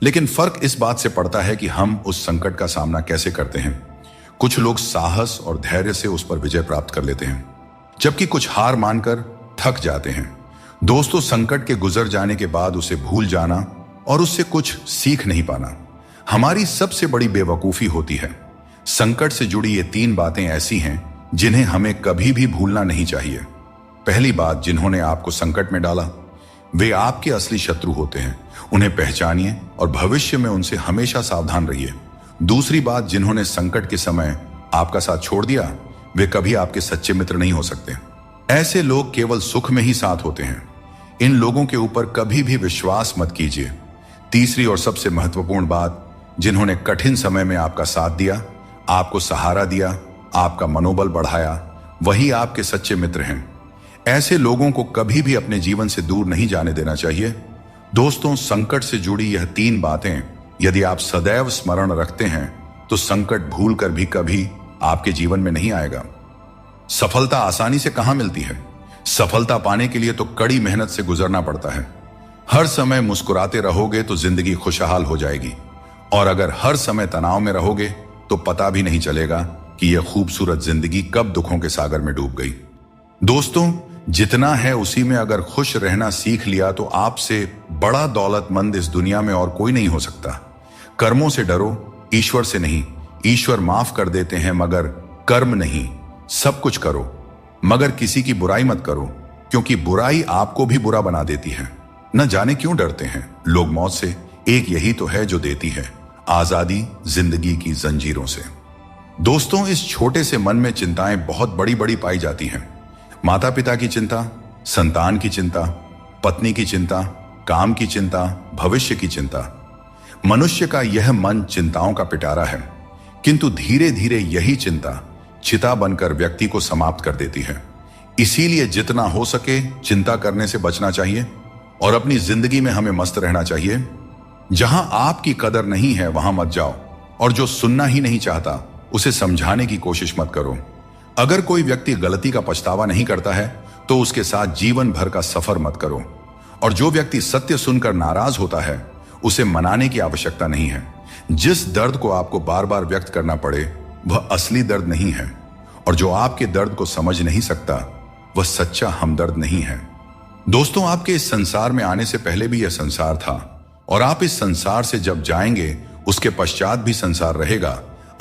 लेकिन फर्क इस बात से पड़ता है कि हम उस संकट का सामना कैसे करते हैं। कुछ लोग साहस और धैर्य से उस पर विजय प्राप्त कर लेते हैं, जबकि कुछ हार मानकर थक जाते हैं। दोस्तों, संकट के गुजर जाने के बाद उसे भूल जाना और उससे कुछ सीख नहीं पाना हमारी सबसे बड़ी बेवकूफी होती है। संकट से जुड़ी ये 3 बातें ऐसी हैं जिन्हें हमें कभी भी भूलना नहीं चाहिए। पहली बात, जिन्होंने आपको संकट में डाला वे आपके असली शत्रु होते हैं, उन्हें पहचानिए और भविष्य में उनसे हमेशा सावधान रहिए। दूसरी बात, जिन्होंने संकट के समय आपका साथ छोड़ दिया वे कभी आपके सच्चे मित्र नहीं हो सकते। ऐसे लोग केवल सुख में ही साथ होते हैं। इन लोगों के ऊपर कभी भी विश्वास मत कीजिए। तीसरी और सबसे महत्वपूर्ण बात, जिन्होंने कठिन समय में आपका साथ दिया, आपको सहारा दिया, आपका मनोबल बढ़ाया, वही आपके सच्चे मित्र हैं। ऐसे लोगों को कभी भी अपने जीवन से दूर नहीं जाने देना चाहिए। दोस्तों, संकट से जुड़ी यह 3 बातें यदि आप सदैव स्मरण रखते हैं तो संकट भूल कर भी कभी आपके जीवन में नहीं आएगा। सफलता आसानी से कहां मिलती है? सफलता पाने के लिए तो कड़ी मेहनत से गुजरना पड़ता है। हर समय मुस्कुराते रहोगे तो जिंदगी खुशहाल हो जाएगी, और अगर हर समय तनाव में रहोगे तो पता भी नहीं चलेगा कि यह खूबसूरत जिंदगी कब दुखों के सागर में डूब गई। दोस्तों, जितना है उसी में अगर खुश रहना सीख लिया तो आपसे बड़ा दौलतमंद इस दुनिया में और कोई नहीं हो सकता। कर्मों से डरो, ईश्वर से नहीं। ईश्वर माफ कर देते हैं, मगर कर्म नहीं। सब कुछ करो मगर किसी की बुराई मत करो, क्योंकि बुराई आपको भी बुरा बना देती है। न जाने क्यों डरते हैं लोग मौत से। एक यही तो है जो देती है आजादी जिंदगी की जंजीरों से। दोस्तों, इस छोटे से मन में चिंताएं बहुत बड़ी बड़ी पाई जाती हैं। माता पिता की चिंता, संतान की चिंता, पत्नी की चिंता, काम की चिंता, भविष्य की चिंता। मनुष्य का यह मन चिंताओं का पिटारा है, किंतु धीरे धीरे यही चिंता चिता बनकर व्यक्ति को समाप्त कर देती है। इसीलिए जितना हो सके चिंता करने से बचना चाहिए और अपनी जिंदगी में हमें मस्त रहना चाहिए। जहां आपकी कदर नहीं है वहां मत जाओ, और जो सुनना ही नहीं चाहता उसे समझाने की कोशिश मत करो। अगर कोई व्यक्ति गलती का पछतावा नहीं करता है तो उसके साथ जीवन भर का सफर मत करो, और जो व्यक्ति सत्य सुनकर नाराज होता है उसे मनाने की आवश्यकता नहीं है। जिस दर्द को आपको बार बार व्यक्त करना पड़े वह असली दर्द नहीं है, और जो आपके दर्द को समझ नहीं सकता वह सच्चा हमदर्द नहीं है। दोस्तों, आपके इस संसार में आने से पहले भी यह संसार था, और आप इस संसार से जब जाएंगे उसके पश्चात भी संसार रहेगा।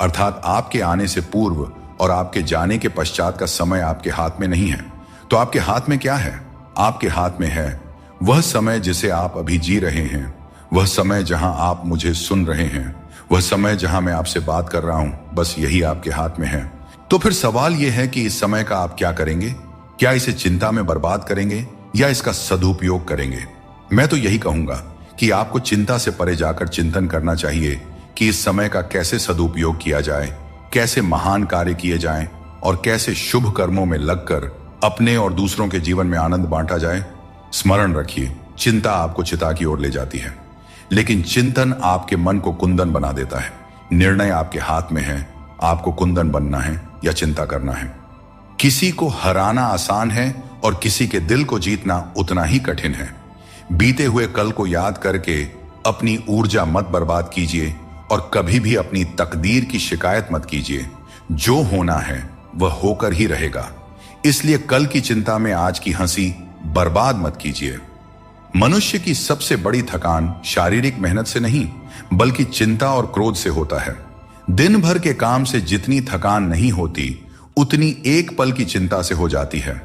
अर्थात आपके आने से पूर्व और आपके जाने के पश्चात का समय आपके हाथ में नहीं है। तो आपके हाथ में क्या है? आपके हाथ में है वह समय जिसे आप अभी जी रहे हैं, वह समय जहां आप मुझे सुन रहे हैं, वह समय जहां मैं आपसे बात कर रहा हूं। बस यही आपके हाथ में है। तो फिर सवाल यह है कि इस समय का आप क्या करेंगे? क्या इसे चिंता में बर्बाद करेंगे या इसका सदुपयोग करेंगे? मैं तो यही कहूंगा कि आपको चिंता से परे जाकर चिंतन करना चाहिए कि इस समय का कैसे सदुपयोग किया जाए, कैसे महान कार्य किए जाएं और कैसे शुभ कर्मों में लगकर अपने और दूसरों के जीवन में आनंद बांटा जाए। स्मरण रखिए, चिंता आपको चिता की ओर ले जाती है, लेकिन चिंतन आपके मन को कुंदन बना देता है। निर्णय आपके हाथ में है, आपको कुंदन बनना है या चिंता करना है। किसी को हराना आसान है और किसी के दिल को जीतना उतना ही कठिन है। बीते हुए कल को याद करके अपनी ऊर्जा मत बर्बाद कीजिए और कभी भी अपनी तकदीर की शिकायत मत कीजिए। जो होना है वह होकर ही रहेगा, इसलिए कल की चिंता में आज की हंसी बर्बाद मत कीजिए। मनुष्य की सबसे बड़ी थकान शारीरिक मेहनत से नहीं बल्कि चिंता और क्रोध से होता है। दिन भर के काम से जितनी थकान नहीं होती उतनी एक पल की चिंता से हो जाती है।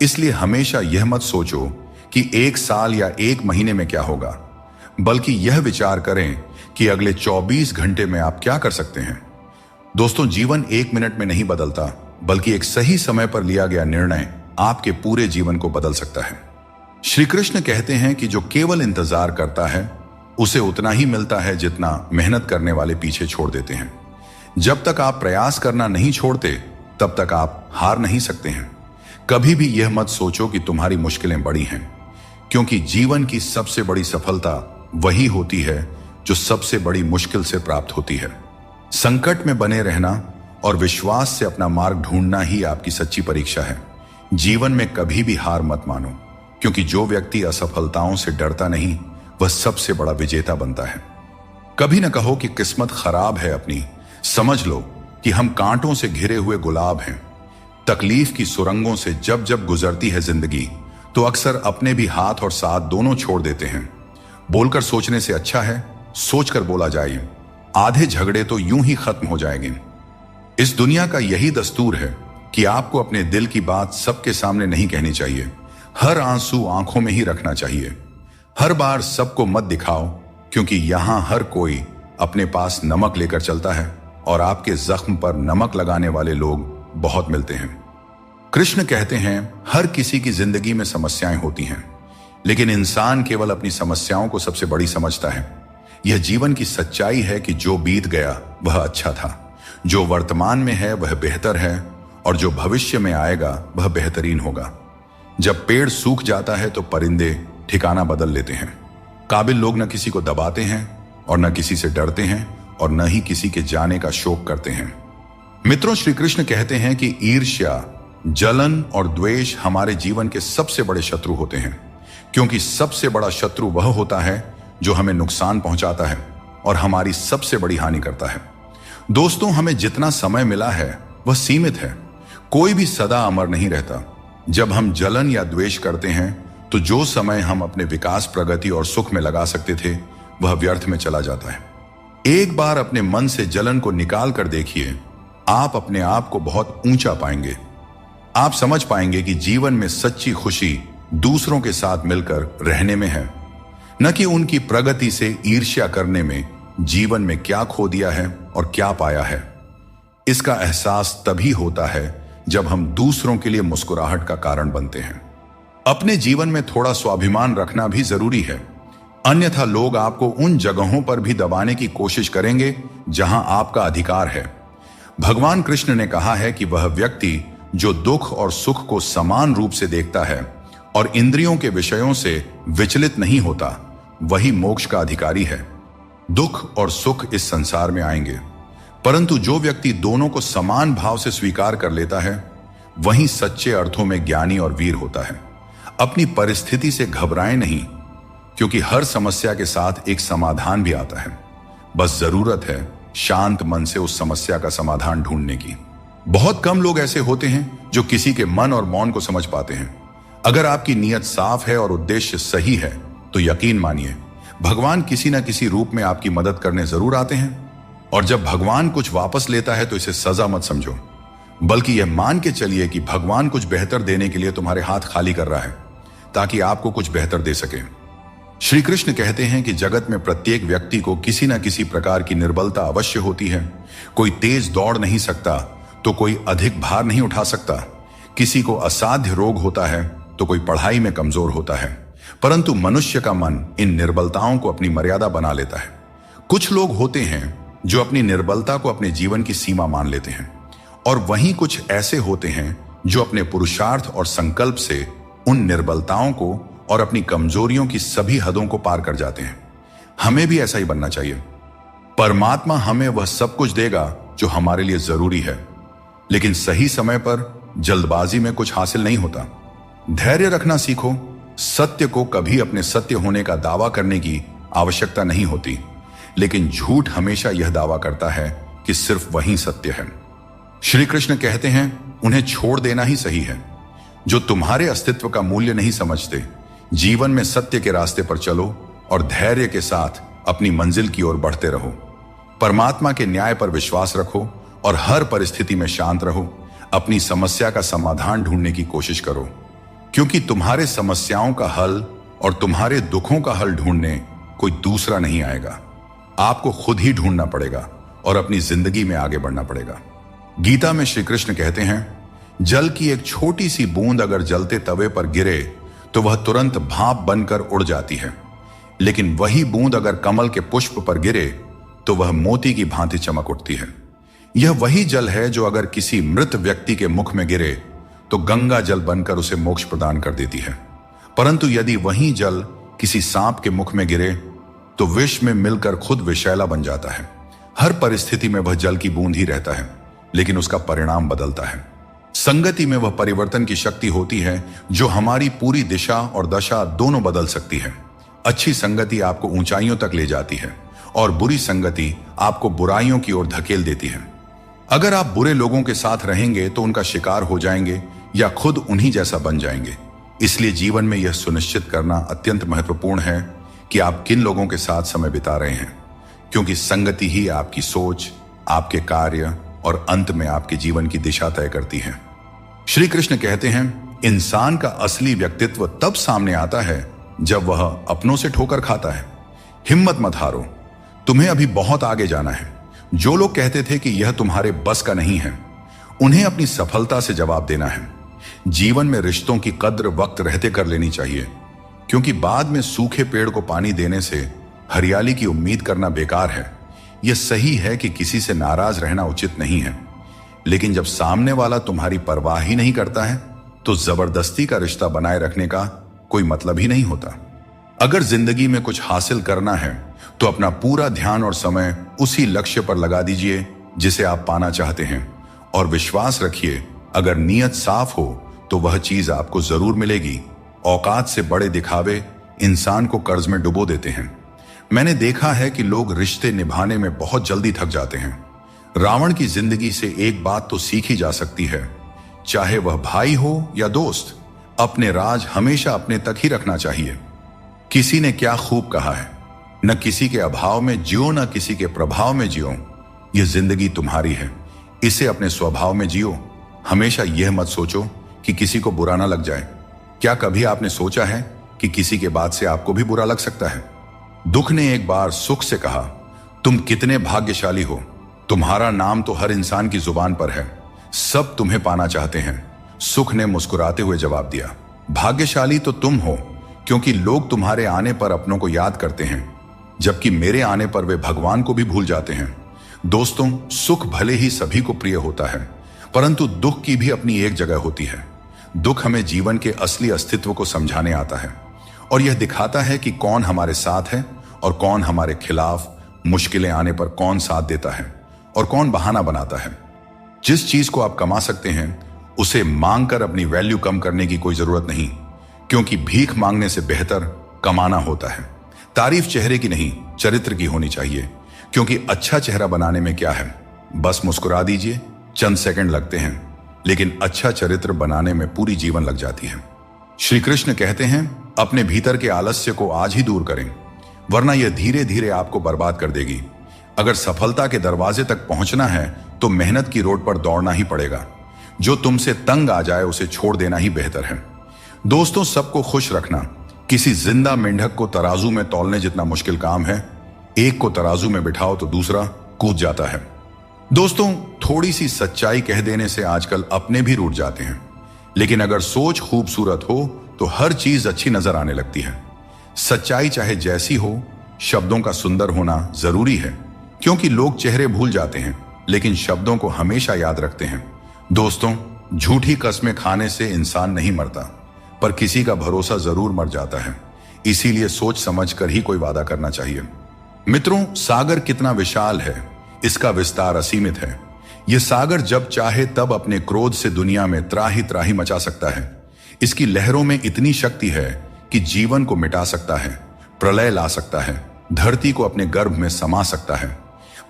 इसलिए हमेशा यह मत सोचो कि 1 साल या 1 महीने में क्या होगा, बल्कि यह विचार करें कि अगले 24 घंटे में आप क्या कर सकते हैं। दोस्तों, जीवन 1 मिनट में नहीं बदलता, बल्कि एक सही समय पर लिया गया निर्णय आपके पूरे जीवन को बदल सकता है। श्री कृष्ण कहते हैं कि जो केवल इंतजार करता है उसे उतना ही मिलता है जितना मेहनत करने वाले पीछे छोड़ देते हैं। जब तक आप प्रयास करना नहीं छोड़ते तब तक आप हार नहीं सकते हैं। कभी भी यह मत सोचो कि तुम्हारी मुश्किलें बड़ी हैं, क्योंकि जीवन की सबसे बड़ी सफलता वही होती है जो सबसे बड़ी मुश्किल से प्राप्त होती है। संकट में बने रहना और विश्वास से अपना मार्ग ढूंढना ही आपकी सच्ची परीक्षा है। जीवन में कभी भी हार मत मानो, क्योंकि जो व्यक्ति असफलताओं से डरता नहीं वह सबसे बड़ा विजेता बनता है। कभी न कहो कि किस्मत खराब है अपनी, समझ लो कि हम कांटों से घिरे हुए गुलाब हैं। तकलीफ की सुरंगों से जब जब गुजरती है जिंदगी तो अक्सर अपने भी हाथ और साथ दोनों छोड़ देते हैं। बोलकर सोचने से अच्छा है सोचकर बोला जाए। आधे झगड़े तो यूं ही खत्म हो जाएंगे। इस दुनिया का यही दस्तूर है कि आपको अपने दिल की बात सबके सामने नहीं कहनी चाहिए। हर आंसू आंखों में ही रखना चाहिए। हर बार सबको मत दिखाओ, क्योंकि यहां हर कोई अपने पास नमक लेकर चलता है और आपके जख्म पर नमक लगाने वाले लोग बहुत मिलते हैं। कृष्ण कहते हैं हर किसी की जिंदगी में समस्याएं होती हैं, लेकिन इंसान केवल अपनी समस्याओं को सबसे बड़ी समझता है। यह जीवन की सच्चाई है कि जो बीत गया वह अच्छा था, जो वर्तमान में है वह बेहतर है, और जो भविष्य में आएगा वह बेहतरीन होगा। जब पेड़ सूख जाता है तो परिंदे ठिकाना बदल लेते हैं। काबिल लोग न किसी को दबाते हैं और न किसी से डरते हैं और न ही किसी के जाने का शोक करते हैं। मित्रों, श्री कृष्ण कहते हैं कि ईर्ष्या, जलन और द्वेष हमारे जीवन के सबसे बड़े शत्रु होते हैं, क्योंकि सबसे बड़ा शत्रु वह होता है जो हमें नुकसान पहुंचाता है और हमारी सबसे बड़ी हानि करता है। दोस्तों, हमें जितना समय मिला है वह सीमित है। कोई भी सदा अमर नहीं रहता। जब हम जलन या द्वेष करते हैं तो जो समय हम अपने विकास, प्रगति और सुख में लगा सकते थे वह व्यर्थ में चला जाता है। एक बार अपने मन से जलन को निकाल कर देखिए, आप अपने आप को बहुत ऊंचा पाएंगे। आप समझ पाएंगे कि जीवन में सच्ची खुशी दूसरों के साथ मिलकर रहने में है, न कि उनकी प्रगति से ईर्ष्या करने में। जीवन में क्या खो दिया है और क्या पाया है, इसका एहसास तभी होता है जब हम दूसरों के लिए मुस्कुराहट का कारण बनते हैं। अपने जीवन में थोड़ा स्वाभिमान रखना भी जरूरी है, अन्यथा लोग आपको उन जगहों पर भी दबाने की कोशिश करेंगे जहां आपका अधिकार है। भगवान कृष्ण ने कहा है कि वह व्यक्ति जो दुख और सुख को समान रूप से देखता है और इंद्रियों के विषयों से विचलित नहीं होता, वही मोक्ष का अधिकारी है। दुख और सुख इस संसार में आएंगे, परंतु जो व्यक्ति दोनों को समान भाव से स्वीकार कर लेता है वही सच्चे अर्थों में ज्ञानी और वीर होता है। अपनी परिस्थिति से घबराएं नहीं, क्योंकि हर समस्या के साथ एक समाधान भी आता है। बस जरूरत है शांत मन से उस समस्या का समाधान ढूंढने की। बहुत कम लोग ऐसे होते हैं जो किसी के मन और मौन को समझ पाते हैं। अगर आपकी नीयत साफ है और उद्देश्य सही है तो यकीन मानिए भगवान किसी न किसी रूप में आपकी मदद करने जरूर आते हैं। और जब भगवान कुछ वापस लेता है तो इसे सजा मत समझो, बल्कि यह मान के चलिए कि भगवान कुछ बेहतर देने के लिए तुम्हारे हाथ खाली कर रहा है ताकि आपको कुछ बेहतर दे सके। श्री कृष्ण कहते हैं कि जगत में प्रत्येक व्यक्ति को किसी न किसी प्रकार की निर्बलता अवश्य होती है। कोई तेज दौड़ नहीं सकता तो कोई अधिक भार नहीं उठा सकता। किसी को असाध्य रोग होता है तो कोई पढ़ाई में कमजोर होता है, परंतु मनुष्य का मन इन निर्बलताओं को अपनी मर्यादा बना लेता है। कुछ लोग होते हैं जो अपनी निर्बलता को अपने जीवन की सीमा मान लेते हैं, और वहीं कुछ ऐसे होते हैं जो अपने पुरुषार्थ और संकल्प से उन निर्बलताओं को और अपनी कमजोरियों की सभी हदों को पार कर जाते हैं। हमें भी ऐसा ही बनना चाहिए। परमात्मा हमें वह सब कुछ देगा जो हमारे लिए जरूरी है, लेकिन सही समय पर जल्दबाजी में कुछ हासिल नहीं होता। धैर्य रखना सीखो। सत्य को कभी अपने सत्य होने का दावा करने की आवश्यकता नहीं होती, लेकिन झूठ हमेशा यह दावा करता है कि सिर्फ वही सत्य है। श्री कृष्ण कहते हैं उन्हें छोड़ देना ही सही है। जो तुम्हारे अस्तित्व का मूल्य नहीं समझते, जीवन में सत्य के रास्ते पर चलो और धैर्य के साथ अपनी मंजिल की ओर बढ़ते रहो। परमात्मा के न्याय पर विश्वास रखो और हर परिस्थिति में शांत रहो। अपनी समस्या का समाधान ढूंढने की कोशिश करो, क्योंकि तुम्हारे समस्याओं का हल और तुम्हारे दुखों का हल ढूंढने कोई दूसरा नहीं आएगा। आपको खुद ही ढूंढना पड़ेगा और अपनी जिंदगी में आगे बढ़ना पड़ेगा। गीता में श्री कृष्ण कहते हैं, जल की एक छोटी सी बूंद अगर जलते तवे पर गिरे तो वह तुरंत भाप बनकर उड़ जाती है, लेकिन वही बूंद अगर कमल के पुष्प पर गिरे तो वह मोती की भांति चमक उठती है। यह वही जल है जो अगर किसी मृत व्यक्ति के मुख में गिरे तो गंगा जल बनकर उसे मोक्ष प्रदान कर देती है, परंतु यदि वही जल किसी सांप के मुख में गिरे तो विष में मिलकर खुद विषैला बन जाता है। हर परिस्थिति में वह जल की बूंद ही रहता है, लेकिन उसका परिणाम बदलता है। संगति में वह परिवर्तन की शक्ति होती है जो हमारी पूरी दिशा और दशा दोनों बदल सकती है। अच्छी संगति आपको ऊंचाइयों तक ले जाती है और बुरी संगति आपको बुराइयों की ओर धकेल देती है। अगर आप बुरे लोगों के साथ रहेंगे तो उनका शिकार हो जाएंगे या खुद उन्हीं जैसा बन जाएंगे। इसलिए जीवन में यह सुनिश्चित करना अत्यंत महत्वपूर्ण है कि आप किन लोगों के साथ समय बिता रहे हैं, क्योंकि संगति ही आपकी सोच, आपके कार्य और अंत में आपके जीवन की दिशा तय करती है। श्री कृष्ण कहते हैं, इंसान का असली व्यक्तित्व तब सामने आता है जब वह अपनों से ठोकर खाता है। हिम्मत मत हारो, तुम्हें अभी बहुत आगे जाना है। जो लोग कहते थे कि यह तुम्हारे बस का नहीं है, उन्हें अपनी सफलता से जवाब देना है। जीवन में रिश्तों की कद्र वक्त रहते कर लेनी चाहिए, क्योंकि बाद में सूखे पेड़ को पानी देने से हरियाली की उम्मीद करना बेकार है। यह सही है कि किसी से नाराज रहना उचित नहीं है, लेकिन जब सामने वाला तुम्हारी परवाह ही नहीं करता है तो जबरदस्ती का रिश्ता बनाए रखने का कोई मतलब ही नहीं होता। अगर जिंदगी में कुछ हासिल करना है तो अपना पूरा ध्यान और समय उसी लक्ष्य पर लगा दीजिए जिसे आप पाना चाहते हैं, और विश्वास रखिए अगर नीयत साफ हो तो वह चीज आपको जरूर मिलेगी। औकात से बड़े दिखावे इंसान को कर्ज में डुबो देते हैं। मैंने देखा है कि लोग रिश्ते निभाने में बहुत जल्दी थक जाते हैं। रावण की जिंदगी से एक बात तो सीखी जा सकती है, चाहे वह भाई हो या दोस्त, अपने राज हमेशा अपने तक ही रखना चाहिए। किसी ने क्या खूब कहा है, न किसी के अभाव में जियो न किसी के प्रभाव में जियो। यह जिंदगी तुम्हारी है, इसे अपने स्वभाव में जियो। हमेशा यह मत सोचो कि किसी को बुरा ना लग जाए। क्या कभी आपने सोचा है कि किसी के बात से आपको भी बुरा लग सकता है? दुख ने एक बार सुख से कहा, तुम कितने भाग्यशाली हो, तुम्हारा नाम तो हर इंसान की जुबान पर है, सब तुम्हें पाना चाहते हैं। सुख ने मुस्कुराते हुए जवाब दिया, भाग्यशाली तो तुम हो क्योंकि लोग तुम्हारे आने पर अपनों को याद करते हैं, जबकि मेरे आने पर वे भगवान को भी भूल जाते हैं। दोस्तों, सुख भले ही सभी को प्रिय होता है, परंतु दुख की भी अपनी एक जगह होती है। दुख हमें जीवन के असली अस्तित्व को समझाने आता है और यह दिखाता है कि कौन हमारे साथ है और कौन हमारे खिलाफ। मुश्किलें आने पर कौन साथ देता है और कौन बहाना बनाता है। जिस चीज को आप कमा सकते हैं उसे मांगकर अपनी वैल्यू कम करने की कोई जरूरत नहीं, क्योंकि भीख मांगने से बेहतर कमाना होता है। तारीफ चेहरे की नहीं, चरित्र की होनी चाहिए, क्योंकि अच्छा चेहरा बनाने में क्या है, बस मुस्कुरा दीजिए, चंद सेकंड लगते हैं, लेकिन अच्छा चरित्र बनाने में पूरी जीवन लग जाती है। श्री कृष्ण कहते हैं, अपने भीतर के आलस्य को आज ही दूर करें, वरना यह धीरे धीरे आपको बर्बाद कर देगी। अगर सफलता के दरवाजे तक पहुंचना है तो मेहनत की रोड पर दौड़ना ही पड़ेगा। जो तुमसे तंग आ जाए उसे छोड़ देना ही बेहतर है। दोस्तों, सबको खुश रखना किसी जिंदा मेंढक को तराजू में तौलने जितना मुश्किल काम है। एक को तराजू में बिठाओ तो दूसरा कूद जाता है। दोस्तों, थोड़ी सी सच्चाई कह देने से आजकल अपने भी रूठ जाते हैं, लेकिन अगर सोच खूबसूरत हो तो हर चीज अच्छी नजर आने लगती है। सच्चाई चाहे जैसी हो, शब्दों का सुंदर होना जरूरी है, क्योंकि लोग चेहरे भूल जाते हैं लेकिन शब्दों को हमेशा याद रखते हैं। दोस्तों, झूठी कस्में खाने से इंसान नहीं मरता, पर किसी का भरोसा जरूर मर जाता है। इसीलिए सोच समझ कर ही कोई वादा करना चाहिए। मित्रों, सागर कितना विशाल है, इसका विस्तार असीमित है। यह सागर जब चाहे तब अपने क्रोध से दुनिया में त्राही त्राही मचा सकता है। इसकी लहरों में इतनी शक्ति है कि जीवन को मिटा सकता है, प्रलय ला सकता है, धरती को अपने गर्भ में समा सकता है।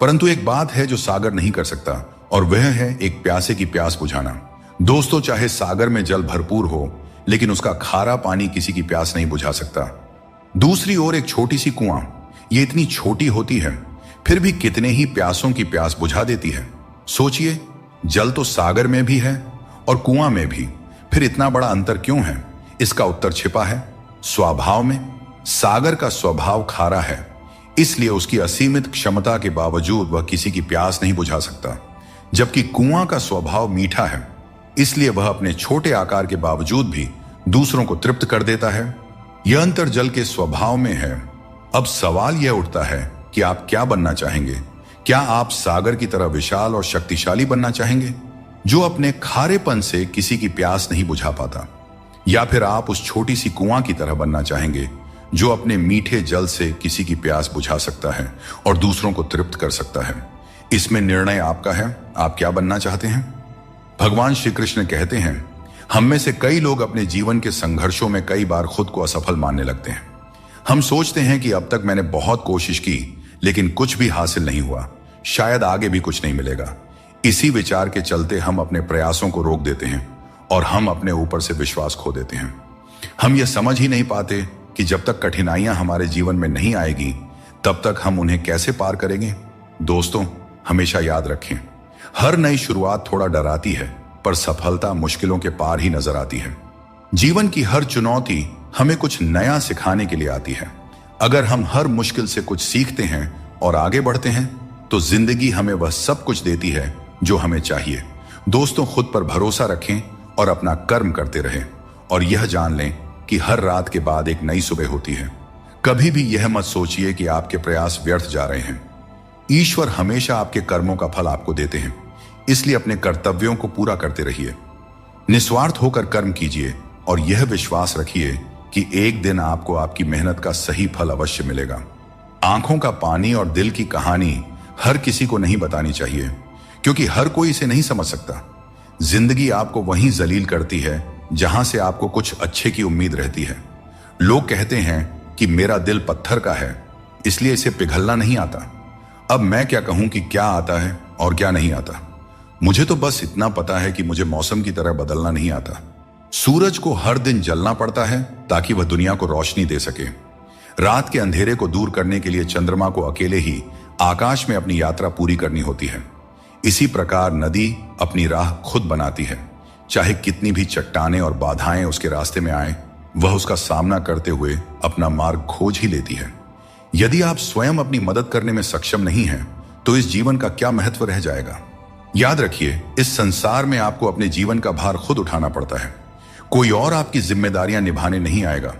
परंतु एक बात है जो सागर नहीं कर सकता, और वह है एक प्यासे की प्यास बुझाना। दोस्तों, चाहे सागर में जल भरपूर हो, लेकिन उसका खारा पानी किसी की प्यास नहीं बुझा सकता। दूसरी ओर एक छोटी सी कुआं, ये इतनी छोटी होती है फिर भी कितने ही प्यासों की प्यास बुझा देती है। सोचिए, जल तो सागर में भी है और कुआं में भी, फिर इतना बड़ा अंतर क्यों है? इसका उत्तर छिपा है स्वभाव में। सागर का स्वभाव खारा है, इसलिए उसकी असीमित क्षमता के बावजूद वह किसी की प्यास नहीं बुझा सकता, जबकि कुआं का स्वभाव मीठा है, इसलिए वह अपने छोटे आकार के बावजूद भी दूसरों को तृप्त कर देता है। यह अंतर जल के स्वभाव में है। अब सवाल यह उठता है कि आप क्या बनना चाहेंगे? क्या आप सागर की तरह विशाल और शक्तिशाली बनना चाहेंगे, जो अपने खारेपन से किसी की प्यास नहीं बुझा पाता, या फिर आप उस छोटी सी कुआं की तरह बनना चाहेंगे जो अपने मीठे जल से किसी की प्यास बुझा सकता है और दूसरों को तृप्त कर सकता है? इसमें निर्णय आपका है, आप क्या बनना चाहते हैं? भगवान श्री कृष्ण कहते हैं, हम में से कई लोग अपने जीवन के संघर्षों में कई बार खुद को असफल मानने लगते हैं। हम सोचते हैं कि अब तक मैंने बहुत कोशिश की लेकिन कुछ भी हासिल नहीं हुआ, शायद आगे भी कुछ नहीं मिलेगा। इसी विचार के चलते हम अपने प्रयासों को रोक देते हैं और हम अपने ऊपर से विश्वास खो देते हैं। हम ये समझ ही नहीं पाते कि जब तक कठिनाइयां हमारे जीवन में नहीं आएगी तब तक हम उन्हें कैसे पार करेंगे। दोस्तों, हमेशा याद रखें, हर नई शुरुआत थोड़ा डराती है, पर सफलता मुश्किलों के पार ही नजर आती है। जीवन की हर चुनौती हमें कुछ नया सिखाने के लिए आती है। अगर हम हर मुश्किल से कुछ सीखते हैं और आगे बढ़ते हैं तो जिंदगी हमें वह सब कुछ देती है जो हमें चाहिए। दोस्तों, खुद पर भरोसा रखें और अपना कर्म करते रहें, और यह जान लें कि हर रात के बाद एक नई सुबह होती है। कभी भी यह मत सोचिए कि आपके प्रयास व्यर्थ जा रहे हैं। ईश्वर हमेशा आपके कर्मों का फल आपको देते हैं, इसलिए अपने कर्तव्यों को पूरा करते रहिए। निस्वार्थ होकर कर्म कीजिए और यह विश्वास रखिए कि एक दिन आपको आपकी मेहनत का सही फल अवश्य मिलेगा। आंखों का पानी और दिल की कहानी हर किसी को नहीं बतानी चाहिए, क्योंकि हर कोई इसे नहीं समझ सकता। जिंदगी आपको वहीं जलील करती है जहां से आपको कुछ अच्छे की उम्मीद रहती है। लोग कहते हैं कि मेरा दिल पत्थर का है, इसलिए इसे पिघलना नहीं आता। अब मैं क्या कहूं कि क्या आता है और क्या नहीं आता। मुझे तो बस इतना पता है कि मुझे मौसम की तरह बदलना नहीं आता। सूरज को हर दिन जलना पड़ता है ताकि वह दुनिया को रोशनी दे सके। रात के अंधेरे को दूर करने के लिए चंद्रमा को अकेले ही आकाश में अपनी यात्रा पूरी करनी होती है। इसी प्रकार नदी अपनी राह खुद बनाती है। चाहे कितनी भी चट्टानें और बाधाएं उसके रास्ते में आए, वह उसका सामना करते हुए अपना मार्ग खोज ही लेती है। यदि आप स्वयं अपनी मदद करने में सक्षम नहीं हैं, तो इस जीवन का क्या महत्व रह जाएगा। याद रखिए, इस संसार में आपको अपने जीवन का भार खुद उठाना पड़ता है। कोई और आपकी जिम्मेदारियां निभाने नहीं आएगा।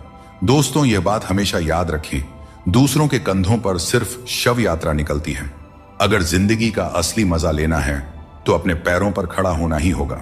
दोस्तों, यह बात हमेशा याद रखें, दूसरों के कंधों पर सिर्फ शव यात्रा निकलती है। अगर जिंदगी का असली मजा लेना है तो अपने पैरों पर खड़ा होना ही होगा।